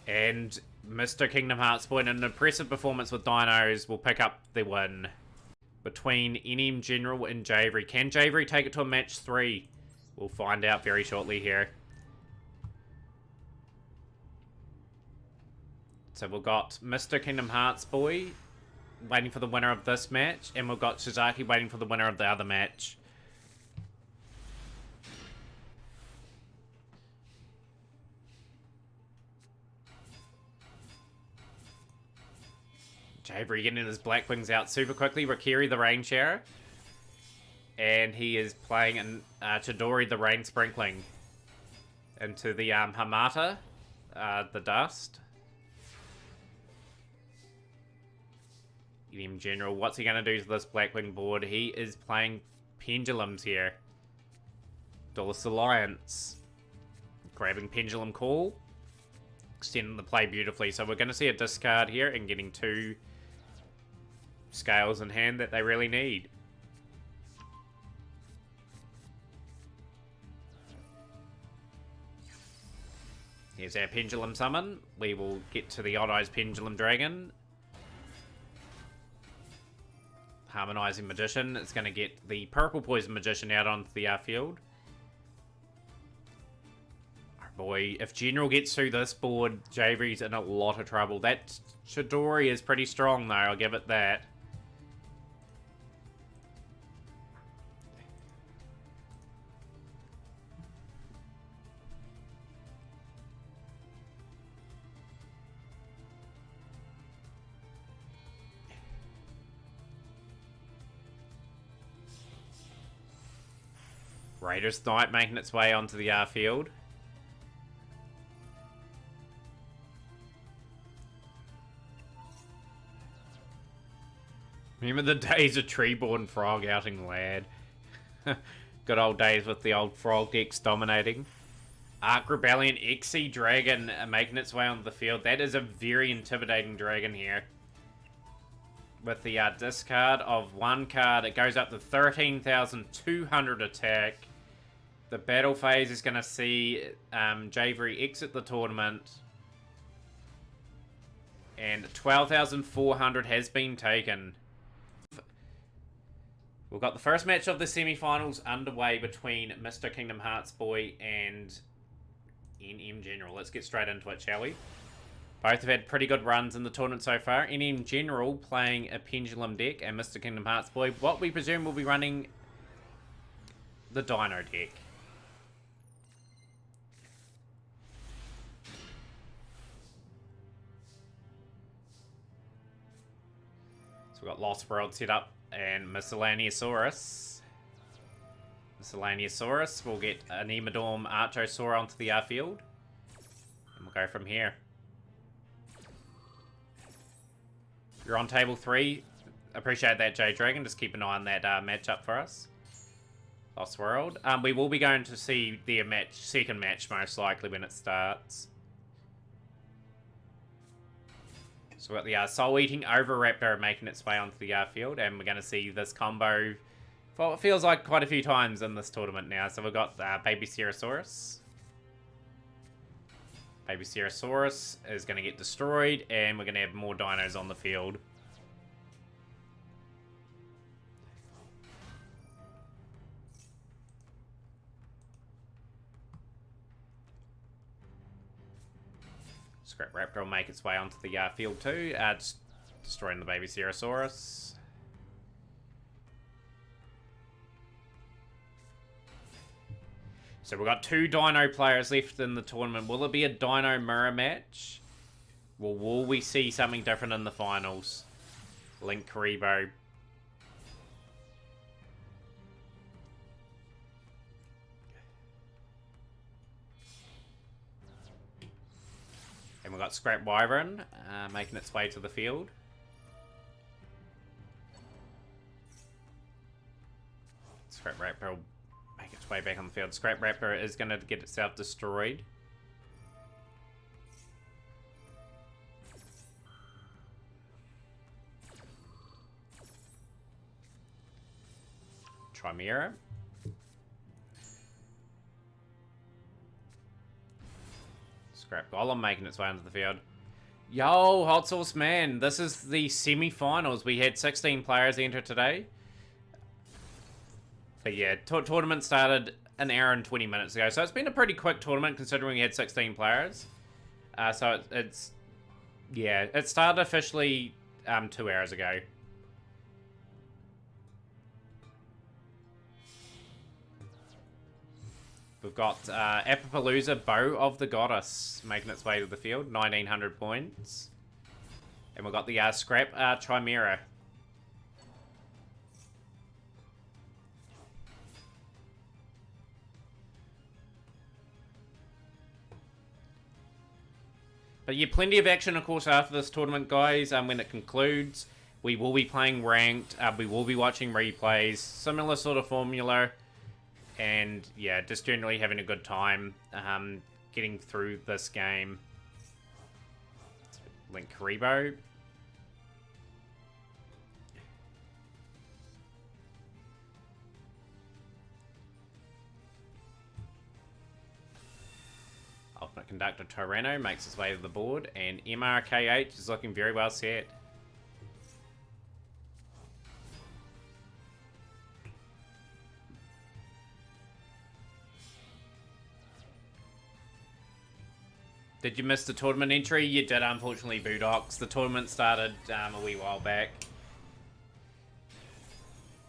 And Mr. Kingdom Hearts Boy, in an impressive performance with Dinos, will pick up the win between NM General and Javery. Can Javery take it to a match 3? We'll find out very shortly here. So we've got Mr. Kingdom Hearts Boy waiting for the winner of this match, and we've got Shizaki waiting for the winner of the other match. Javery getting his Black Wings out super quickly. Rikiri, the Rain Sharer. And he is playing in Chidori, the Rain Sprinkling. Into the Hamata, the Dust. In general, what's he going to do to this Blackwing board? He is playing Pendulums here. Duelist Alliance. Grabbing Pendulum Call. Extending the play beautifully. So we're going to see a discard here and getting 2 scales in hand that they really need. Here's our Pendulum Summon. We will get to the Odd Eyes Pendulum Dragon. Harmonizing Magician. It's going to get the Purple Poison Magician out onto the field. Oh boy, if General gets through this board, Javery's in a lot of trouble. That Chidori is pretty strong though, I'll give it that. Raiders Knight making its way onto the field. Remember the days of Treeborn Frog outing Lad. Good old days with the old Frog decks dominating. Ark Rebellion XC Dragon making its way onto the field. That is a very intimidating dragon here. With the discard of 1 card, it goes up to 13,200 attack. The battle phase is going to see Javery exit the tournament. And 12,400 has been taken. We've got the first match of the semi-finals underway between Mr. Kingdom Hearts Boy and NM General. Let's get straight into it, shall we? Both have had pretty good runs in the tournament so far. NM General playing a Pendulum deck, and Mr. Kingdom Hearts Boy, what we presume will be running the Dino deck. So we've got Lost World set up and Miscellaneousaurus. Miscellaneousaurus will get an Emodorm Archosaur onto the field. And we'll go from here. You're on table 3. Appreciate that, J Dragon. Just keep an eye on that matchup for us. Lost World. We will be going to see their second match most likely when it starts. So we've got the Soul Eating Oviraptor making its way onto the field, and we're going to see this combo for what feels like quite a few times in this tournament now. So we've got Baby Cerosaurus. Baby Cerosaurus is going to get destroyed, and we're going to have more dinos on the field. Scrap Raptor will make its way onto the field too, just destroying the Baby Cerosaurus. So we've got 2 Dino players left in the tournament. Will it be a Dino mirror match? Well, will we see something different in the finals? Link Karibo. And we've got Scrap Wyvern making its way to the field. Scrap Raptor will make its way back on the field. Scrap Raptor is going to get itself destroyed. Chimera. Scrap Golem making its way into the field. Yo, Hot Sauce Man, this is the semi-finals. We had 16 players enter today. But yeah, tournament started an hour and 20 minutes ago. So it's been a pretty quick tournament considering we had 16 players. So it's... Yeah, it started officially 2 hours ago. We've got Apapalooza, Bow of the Goddess, making its way to the field, 1900 points. And we've got the Scrap Chimera. But yeah, plenty of action, of course, after this tournament, guys. When it concludes, we will be playing ranked. We will be watching replays. Similar sort of formula. And yeah, just generally having a good time getting through this game. Link Karibo. Ultimate Conductor Tyranno makes its way to the board, and MRKH is looking very well set. Did you miss the tournament entry? You did, unfortunately, Budox. The tournament started a wee while back.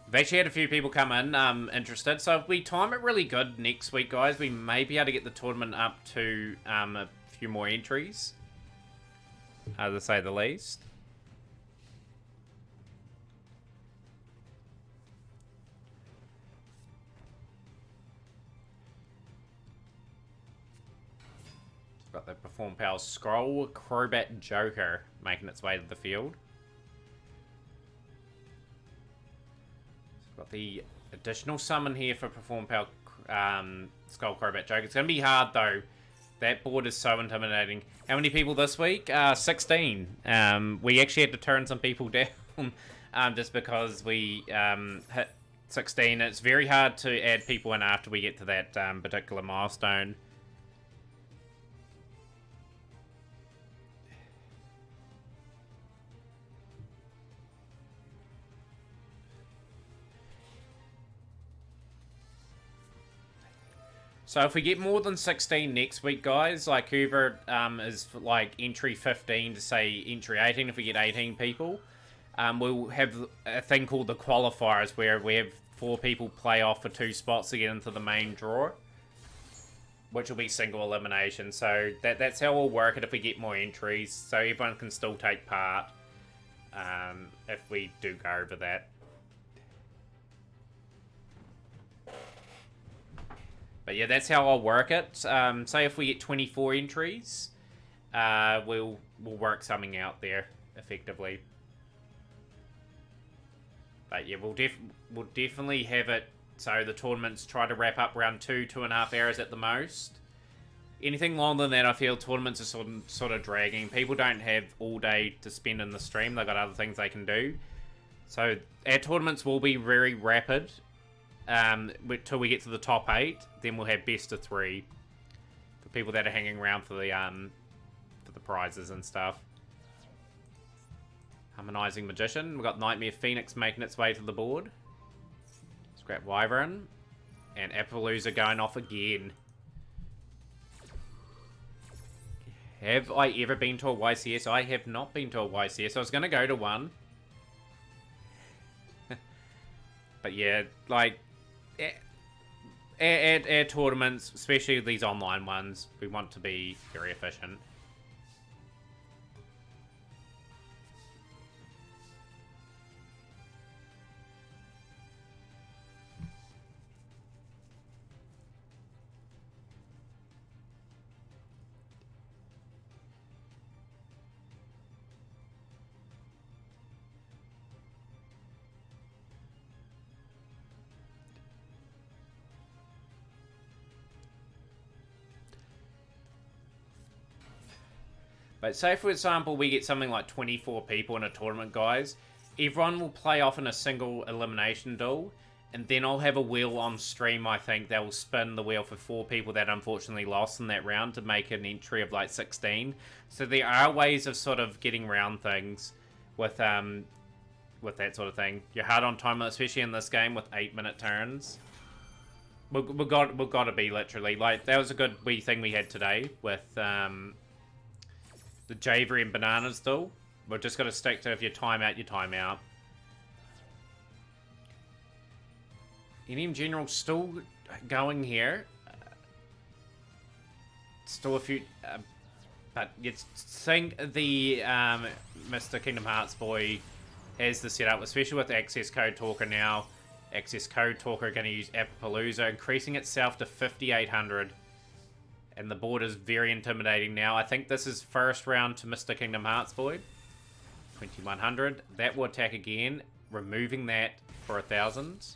We've actually had a few people come in interested, so if we time it really good next week, guys, we may be able to get the tournament up to a few more entries, to say the least. Got the Perform Powers Scroll Crobat Joker making its way to the field. Got the additional summon here for Perform Power Skull Crobat Joker. It's going to be hard though. That board is so intimidating. How many people this week? 16. We actually had to turn some people down just because we hit 16. It's very hard to add people in after we get to that particular milestone. So if we get more than 16 next week, guys, like whoever is like entry 15 to say entry 18, if we get 18 people, we'll have a thing called the qualifiers where we have 4 people play off for 2 spots to get into the main draw, which will be single elimination. So that's how we'll work it if we get more entries, so everyone can still take part if we do go over that. But yeah, that's how I'll work it. Say if we get 24 entries, we'll work something out there effectively. But yeah, we'll definitely have it so the tournaments try to wrap up around 2.5 hours at the most. Anything longer than that, I feel tournaments are sort of dragging. People don't have all day to spend in the stream. They've got other things they can do. So our tournaments will be very rapid. Till we get to the top 8, then we'll have best of 3 for people that are hanging around for the prizes and stuff. Harmonizing Magician. We've got Nightmare Phoenix making its way to the board. Scrap Wyvern. And Apapalooza going off again. Have I ever been to a YCS? I have not been to a YCS. I was going to go to one. But yeah, like... Our tournaments, especially these online ones, we want to be very efficient. But say, for example, we get something like 24 people in a tournament, guys. Everyone will play off in a single elimination duel. And then I'll have a wheel on stream, I think, that will spin the wheel for 4 people that unfortunately lost in that round to make an entry of like 16. So there are ways of sort of getting around things with that sort of thing. You're hard on time, especially in this game with 8-minute turns. We've got to be literally like, that was a good wee thing we had today with the Javery and Bananas duel. We're just got to stick to, if you time out, you time out. NM General still going here. Still a few... but you'd think the Mr. Kingdom Hearts boy has the setup, especially with Access Code Talker now. Access Code Talker going to use Appaloosa, increasing itself to 5,800. And the board is very intimidating now. I think this is first round to Mr. Kingdom Hearts boy. 2,100. That will attack again, removing that for 1,000.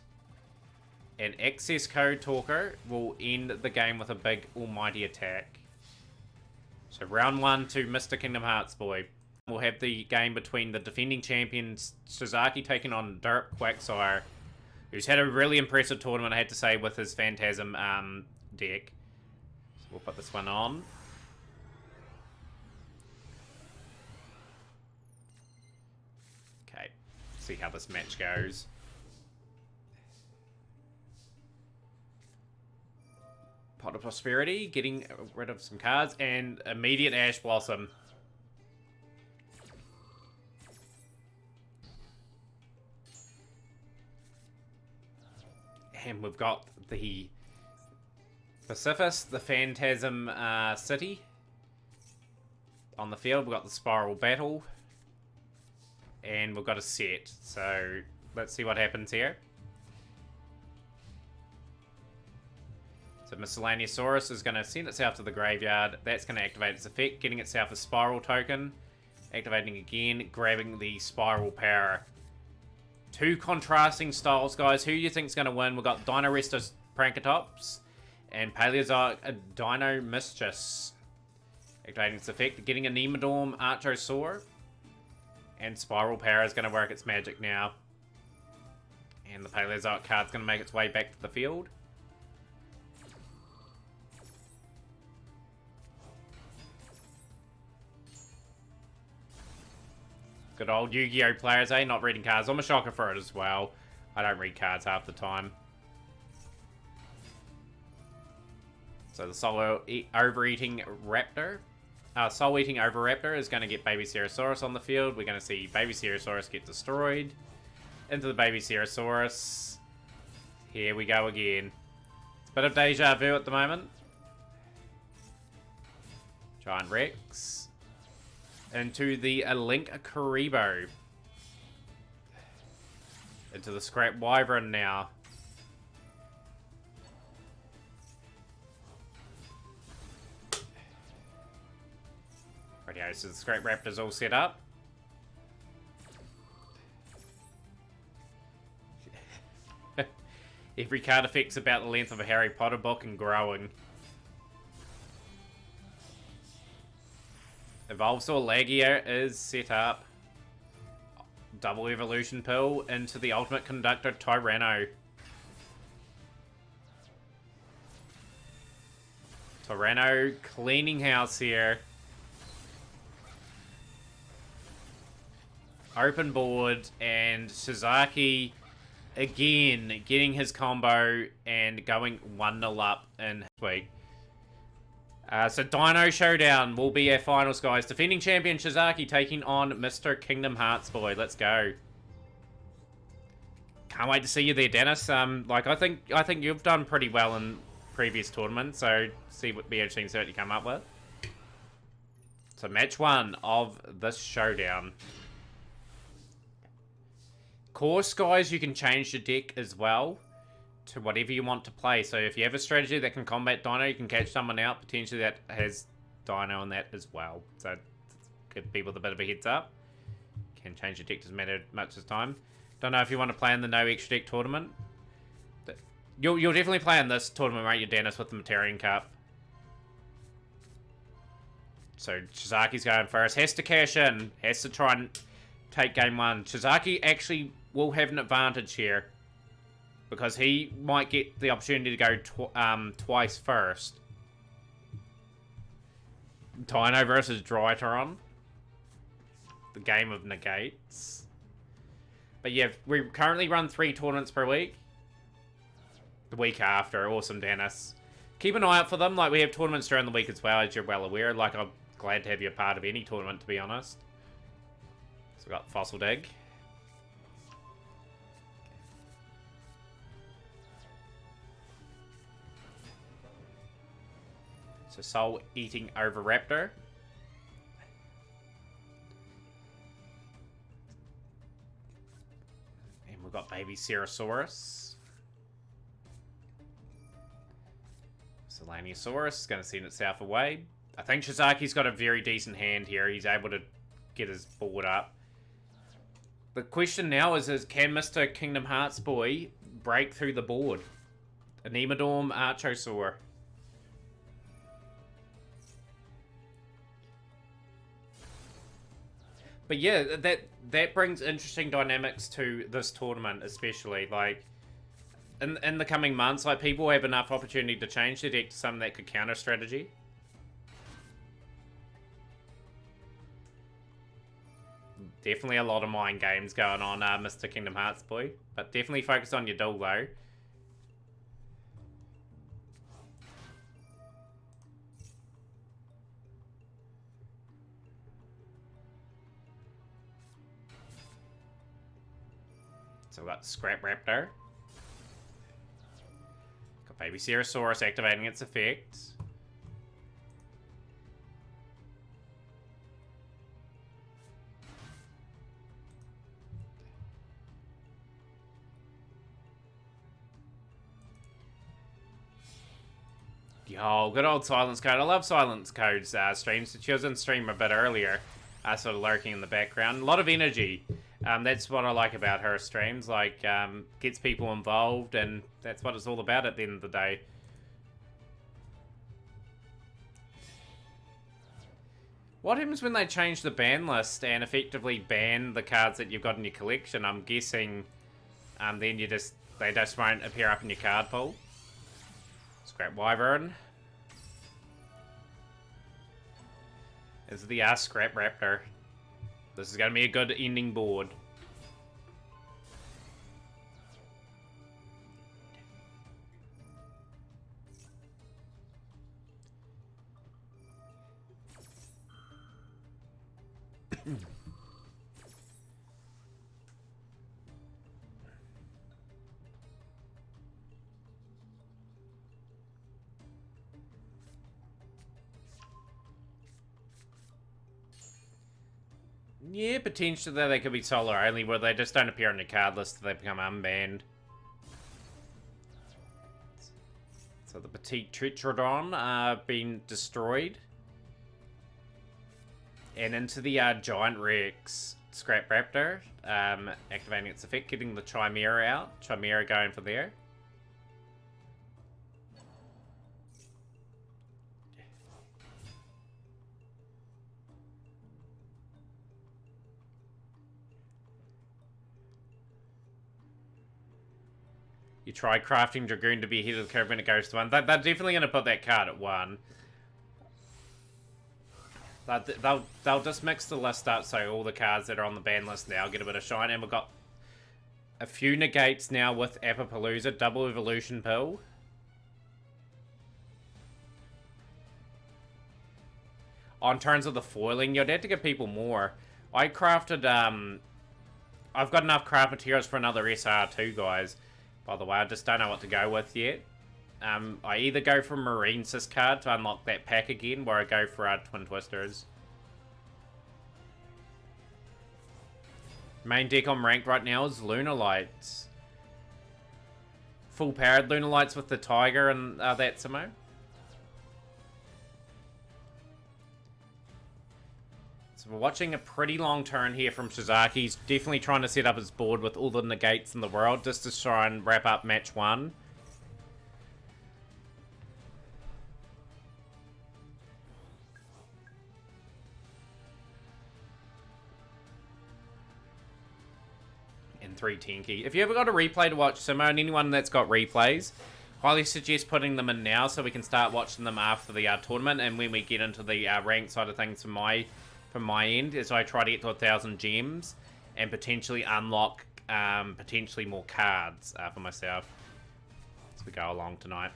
And Access Code Talker will end the game with a big almighty attack. So round 1 to Mr. Kingdom Hearts boy. We'll have the game between the defending champions Shizaki taking on Derp Quagsire, who's had a really impressive tournament, I had to say, with his Phantasm deck. So we'll put this one on. Okay, see how this match goes. Pot of Prosperity, getting rid of some cards, and immediate Ash Blossom. And we've got the Pacificus, the Phantasm City on the field. We've got the Spiral Battle, and we've got a set. So let's see what happens here. So Miscellaneousaurus is going to send itself to the graveyard. That's going to activate its effect, getting itself a Spiral token. Activating again, grabbing the Spiral Power. 2 contrasting styles, guys. Who do you think is going to win? We've got Dino Restos Prankatops and Paleozoic Dino Mischief. Activating its effect, getting a Nemodorm Archosaur. And Spiral Power is going to work its magic now. And the Paleozoic card's going to make its way back to the field. Good old Yu-Gi-Oh! Players, eh? Not reading cards. I'm a shocker for it as well. I don't read cards half the time. So the Soul-Eating Raptor is going to get Baby Cerosaurus on the field. We're going to see Baby Cerosaurus get destroyed. Into the Baby Cerosaurus. Here we go again. It's a bit of deja vu at the moment. Giant Rex. Into the Link Karibo. Into the Scrap Wyvern now. Rightio, so the Scrap Raptor's all set up. Every card effect's about the length of a Harry Potter book and growing. Evolvesaur Lagia is set up. Double Evolution Pill into the Ultimate Conductor Tyranno. Tyranno cleaning house here. Open board, and Shizaki again getting his combo and going 1-0 up in this week. So Dino Showdown will be our finals, guys. Defending champion Shizaki taking on Mr. Kingdom Hearts boy. Let's go. Can't wait to see you there, Dennis. Like I think you've done pretty well in previous tournaments, so be interesting to see what you come up with. So match 1 of this showdown. Of course, guys, you can change your deck as well to whatever you want to play. So if you have a strategy that can combat Dino, you can catch someone out potentially that has Dino on that as well. So give people a bit of a heads up. Can change your deck, doesn't matter much as time. Don't know if you want to play in the no extra deck tournament. You'll definitely play in this tournament, won't you, Dennis, with the Mataurian Cup. So Shizaki's going first. Has to cash in. Has to try and take game 1. Shizaki actually will have an advantage here. Because he might get the opportunity to go twice first. Dino versus Drytron. The game of negates. But yeah, we currently run 3 tournaments per week. The week after, awesome, Dennis. Keep an eye out for them. Like, we have tournaments during the week as well, as you're well aware. Like, I'm glad to have you a part of any tournament, to be honest. So we got Fossil Dig. So Soul Eating Oviraptor. And we've got Baby Cerosaurus. Solaniasaurus is going to send itself away. I think Shizaki's got a very decent hand here. He's able to get his board up. The question now is can Mr. Kingdom Hearts boy break through the board? Anemodorm Archosaur. But yeah, that brings interesting dynamics to this tournament, especially. Like, in the coming months, like, people have enough opportunity to change their deck to something that could counter strategy. Definitely a lot of mind games going on, Mr. Kingdom Hearts boy. But definitely focus on your duel, though. So we've got Scrap Raptor. Got Baby Cerosaurus activating its effect. Yo, good old Silence Code. I love Silence Code's streams. She was in stream a bit earlier, sort of lurking in the background. A lot of energy. That's what I like about her streams. Like, gets people involved, and that's what it's all about at the end of the day. What happens when they change the ban list and effectively ban the cards that you've got in your collection? I'm guessing then they just won't appear up in your card pool. Scrap Wyvern. This is the Scrap Raptor. This is going to be a good ending board. Yeah, potentially they could be solo only, where they just don't appear on your card list till they become unbanned. So the Petite Tritrodon being destroyed. And into the Giant Rex Scrap Raptor, activating its effect, getting the Chimera out. Chimera going for there. You try crafting Dragoon to be ahead of the curve when it goes to 1. They're definitely going to put that card at 1. They'll just mix the list up so all the cards that are on the ban list now get a bit of shine. And we've got a few negates now with Apapalooza, double evolution pill. On terms of the foiling, you'd have to give people more. I crafted, I've got enough craft materials for another SR2, guys. By the way, I just don't know what to go with yet. I either go for Marine Sys card to unlock that pack again, or I go for our Twin Twisters. Main deck on ranked right now is Lunar Lights. Full powered Lunar Lights with the Tiger and that Samo. So we're watching a pretty long turn here from Shizaki. He's definitely trying to set up his board with all the negates in the world just to try and wrap up match 1. 3 Tenki. If you ever got a replay to watch, Simo, and anyone that's got replays, highly suggest putting them in now so we can start watching them after the tournament, and when we get into the rank side of things from my end, as I try to get to 1,000 gems and potentially unlock potentially more cards for myself as we go along tonight.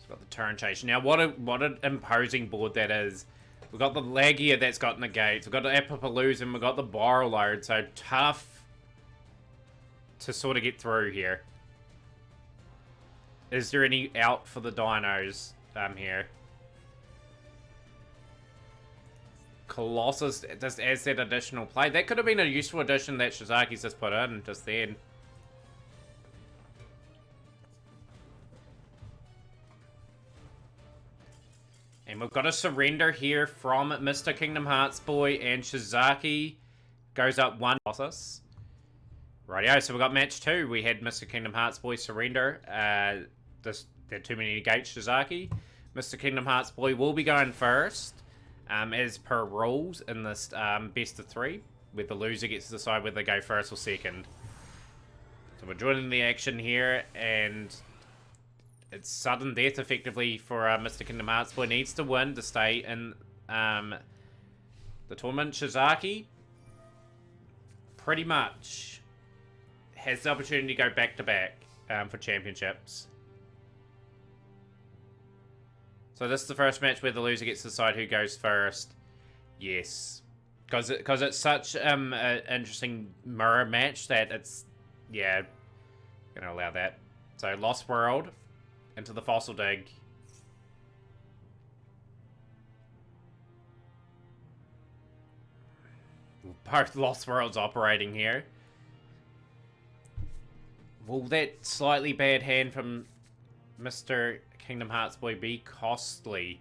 Got the turn chase. Now, what an imposing board that is. We've got the Lagia that's got negates. We've got the Epipalooza, and we've got the Borrowload. So tough to sort of get through here. Is there any out for the dinos here? Colossus just adds that additional play. That could have been a useful addition that Shizaki's just put in just then. And we've got a surrender here from Mr. Kingdom Hearts Boy, and Shizaki goes up 1 Colossus. Rightio, so we got match 2. We had Mr. Kingdom Hearts Boy surrender. There are too many negates, Shizaki. Mr. Kingdom Hearts Boy will be going first, as per rules in this best of 3, where the loser gets to decide whether they go first or second. So we're joining the action here, and it's sudden death, effectively, for Mr. Kingdom Hearts Boy. Needs to win to stay in the tournament. Shizaki pretty much has the opportunity to go back-to-back for championships. So this is the first match where the loser gets to decide who goes first. Yes. Because it's such an interesting mirror match that it's, yeah, going to allow that. So Lost World into the Fossil Dig. Both Lost Worlds operating here. Will that slightly bad hand from Mr. Kingdom Hearts Boy be costly?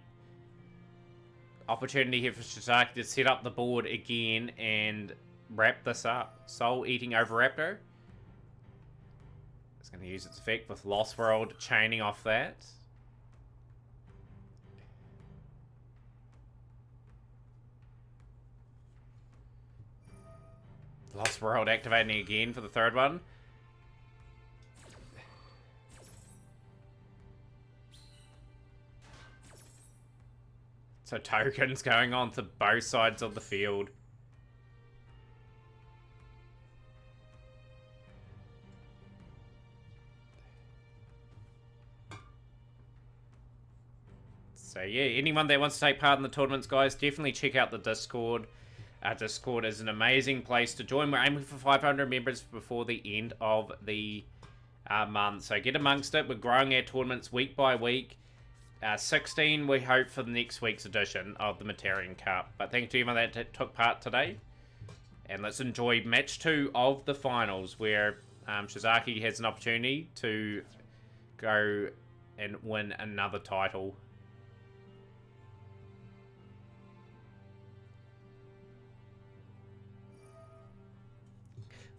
Opportunity here for Shizaki to set up the board again and wrap this up. Soul Eating Oviraptor. It's going to use its effect with Lost World chaining off that. Lost World activating again for the third one. So tokens going on to both sides of the field. So yeah, anyone that wants to take part in the tournaments, guys, definitely check out the Discord. Discord is an amazing place to join. We're aiming for 500 members before the end of the month. So get amongst it. We're growing our tournaments week by week. 16 we hope for the next week's edition of the Mataurian Cup. But thank you to everyone that took part today. And let's enjoy match 2 of the finals, where Shizaki has an opportunity to go and win another title.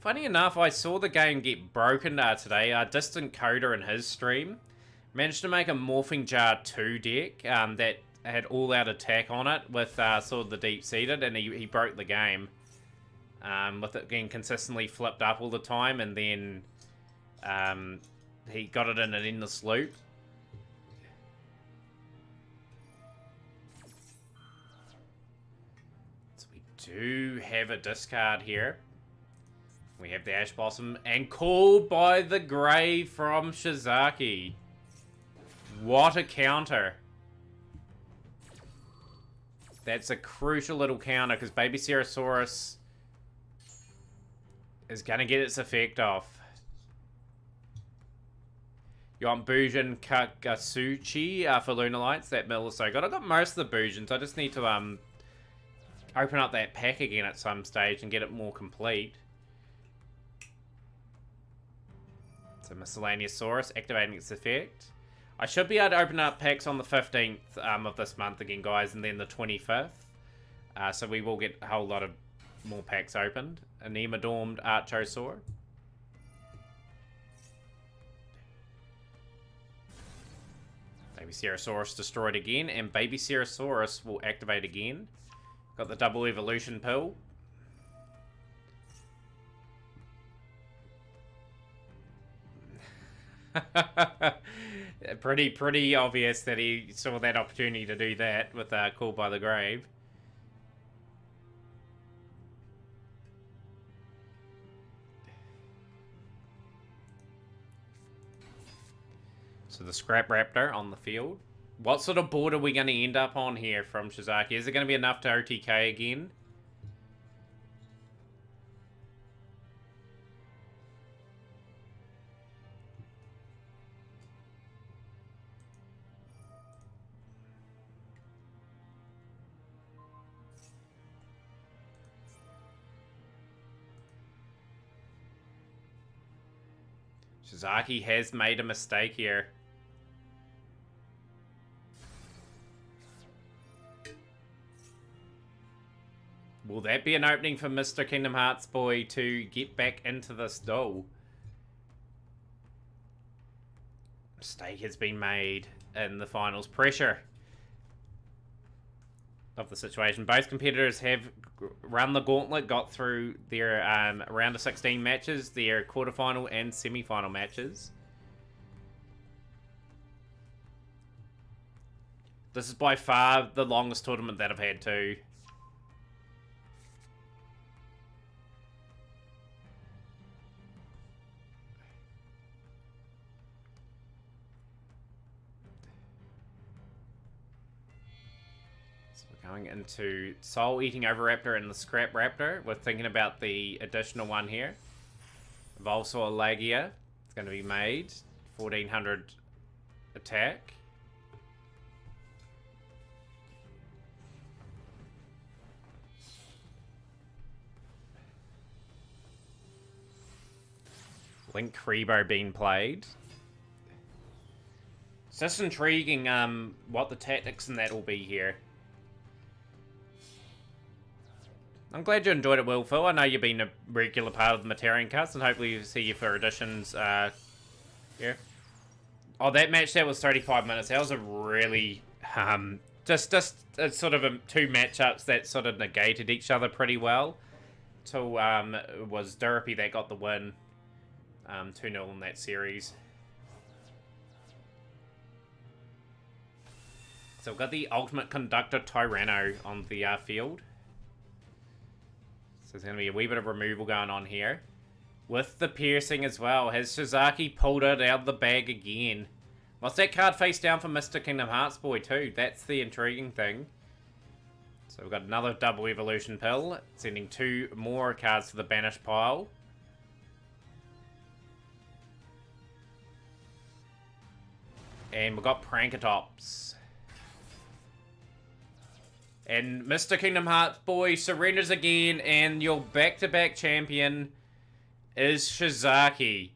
Funny enough, I saw the game get broken today. Distant Coder in his stream managed to make a Morphing Jar 2 deck that had all-out attack on it with sort of the deep-seated, and he broke the game with it getting consistently flipped up all the time, and then he got it in an endless loop. So we do have a discard here. We have the Ash Blossom, and Called by the Grave from Shizaki. What a counter. That's a crucial little counter, because Baby Cerosaurus is going to get its effect off. You want Bujin Kakasuchi for Lunar Lights, that middle is so good. I've got most of the Bujins. I just need to open up that pack again at some stage and get it more complete. So Miscellaneous Saurus activating its effect. I should be able to open up packs on the 15th of this month again, guys, and then the 25th. So we will get a whole lot of more packs opened. Anima Dormed Archosaur. Baby Cerosaurus destroyed again, and Baby Cerosaurus will activate again. Got the double evolution pill. pretty obvious that he saw that opportunity to do that with Call by the Grave. So the Scrap Raptor on the field. What sort of board are we going to end up on here from Shizaki? Is it going to be enough to OTK again? Shizaki has made a mistake here. Will that be an opening for Mr. Kingdom Hearts Boy to get back into this duel? Mistake has been made in the finals. Pressure of the situation. Both competitors have run the gauntlet, got through their round of 16 matches, their quarterfinal and semi-final matches. This is by far the longest tournament that I've had too. Going into Soul Eating Oviraptor and the Scrap Raptor. We're thinking about the additional one here. Volsaur Lagia. It's going to be made. 1400 attack. Link Rebo being played. It's just intriguing what the tactics in that will be here. I'm glad you enjoyed it, Will Phil. I know you've been a regular part of the Mataurian cast, and hopefully we'll see you for additions here. Oh, that match, that was 35 minutes. That was a really, just sort of two matchups that sort of negated each other pretty well. Till it was Durapy that got the win, 2-0 in that series. So we've got the Ultimate Conductor Tyranno on the field. So there's going to be a wee bit of removal going on here. With the piercing as well. Has Shizaki pulled it out of the bag again? What's that card face down for Mr. Kingdom Hearts Boy too? That's the intriguing thing. So we've got another double evolution pill. Sending 2 more cards to the banish pile. And we've got Prankatops. And Mr. Kingdom Hearts Boy surrenders again, and your back-to-back champion is Shizaki.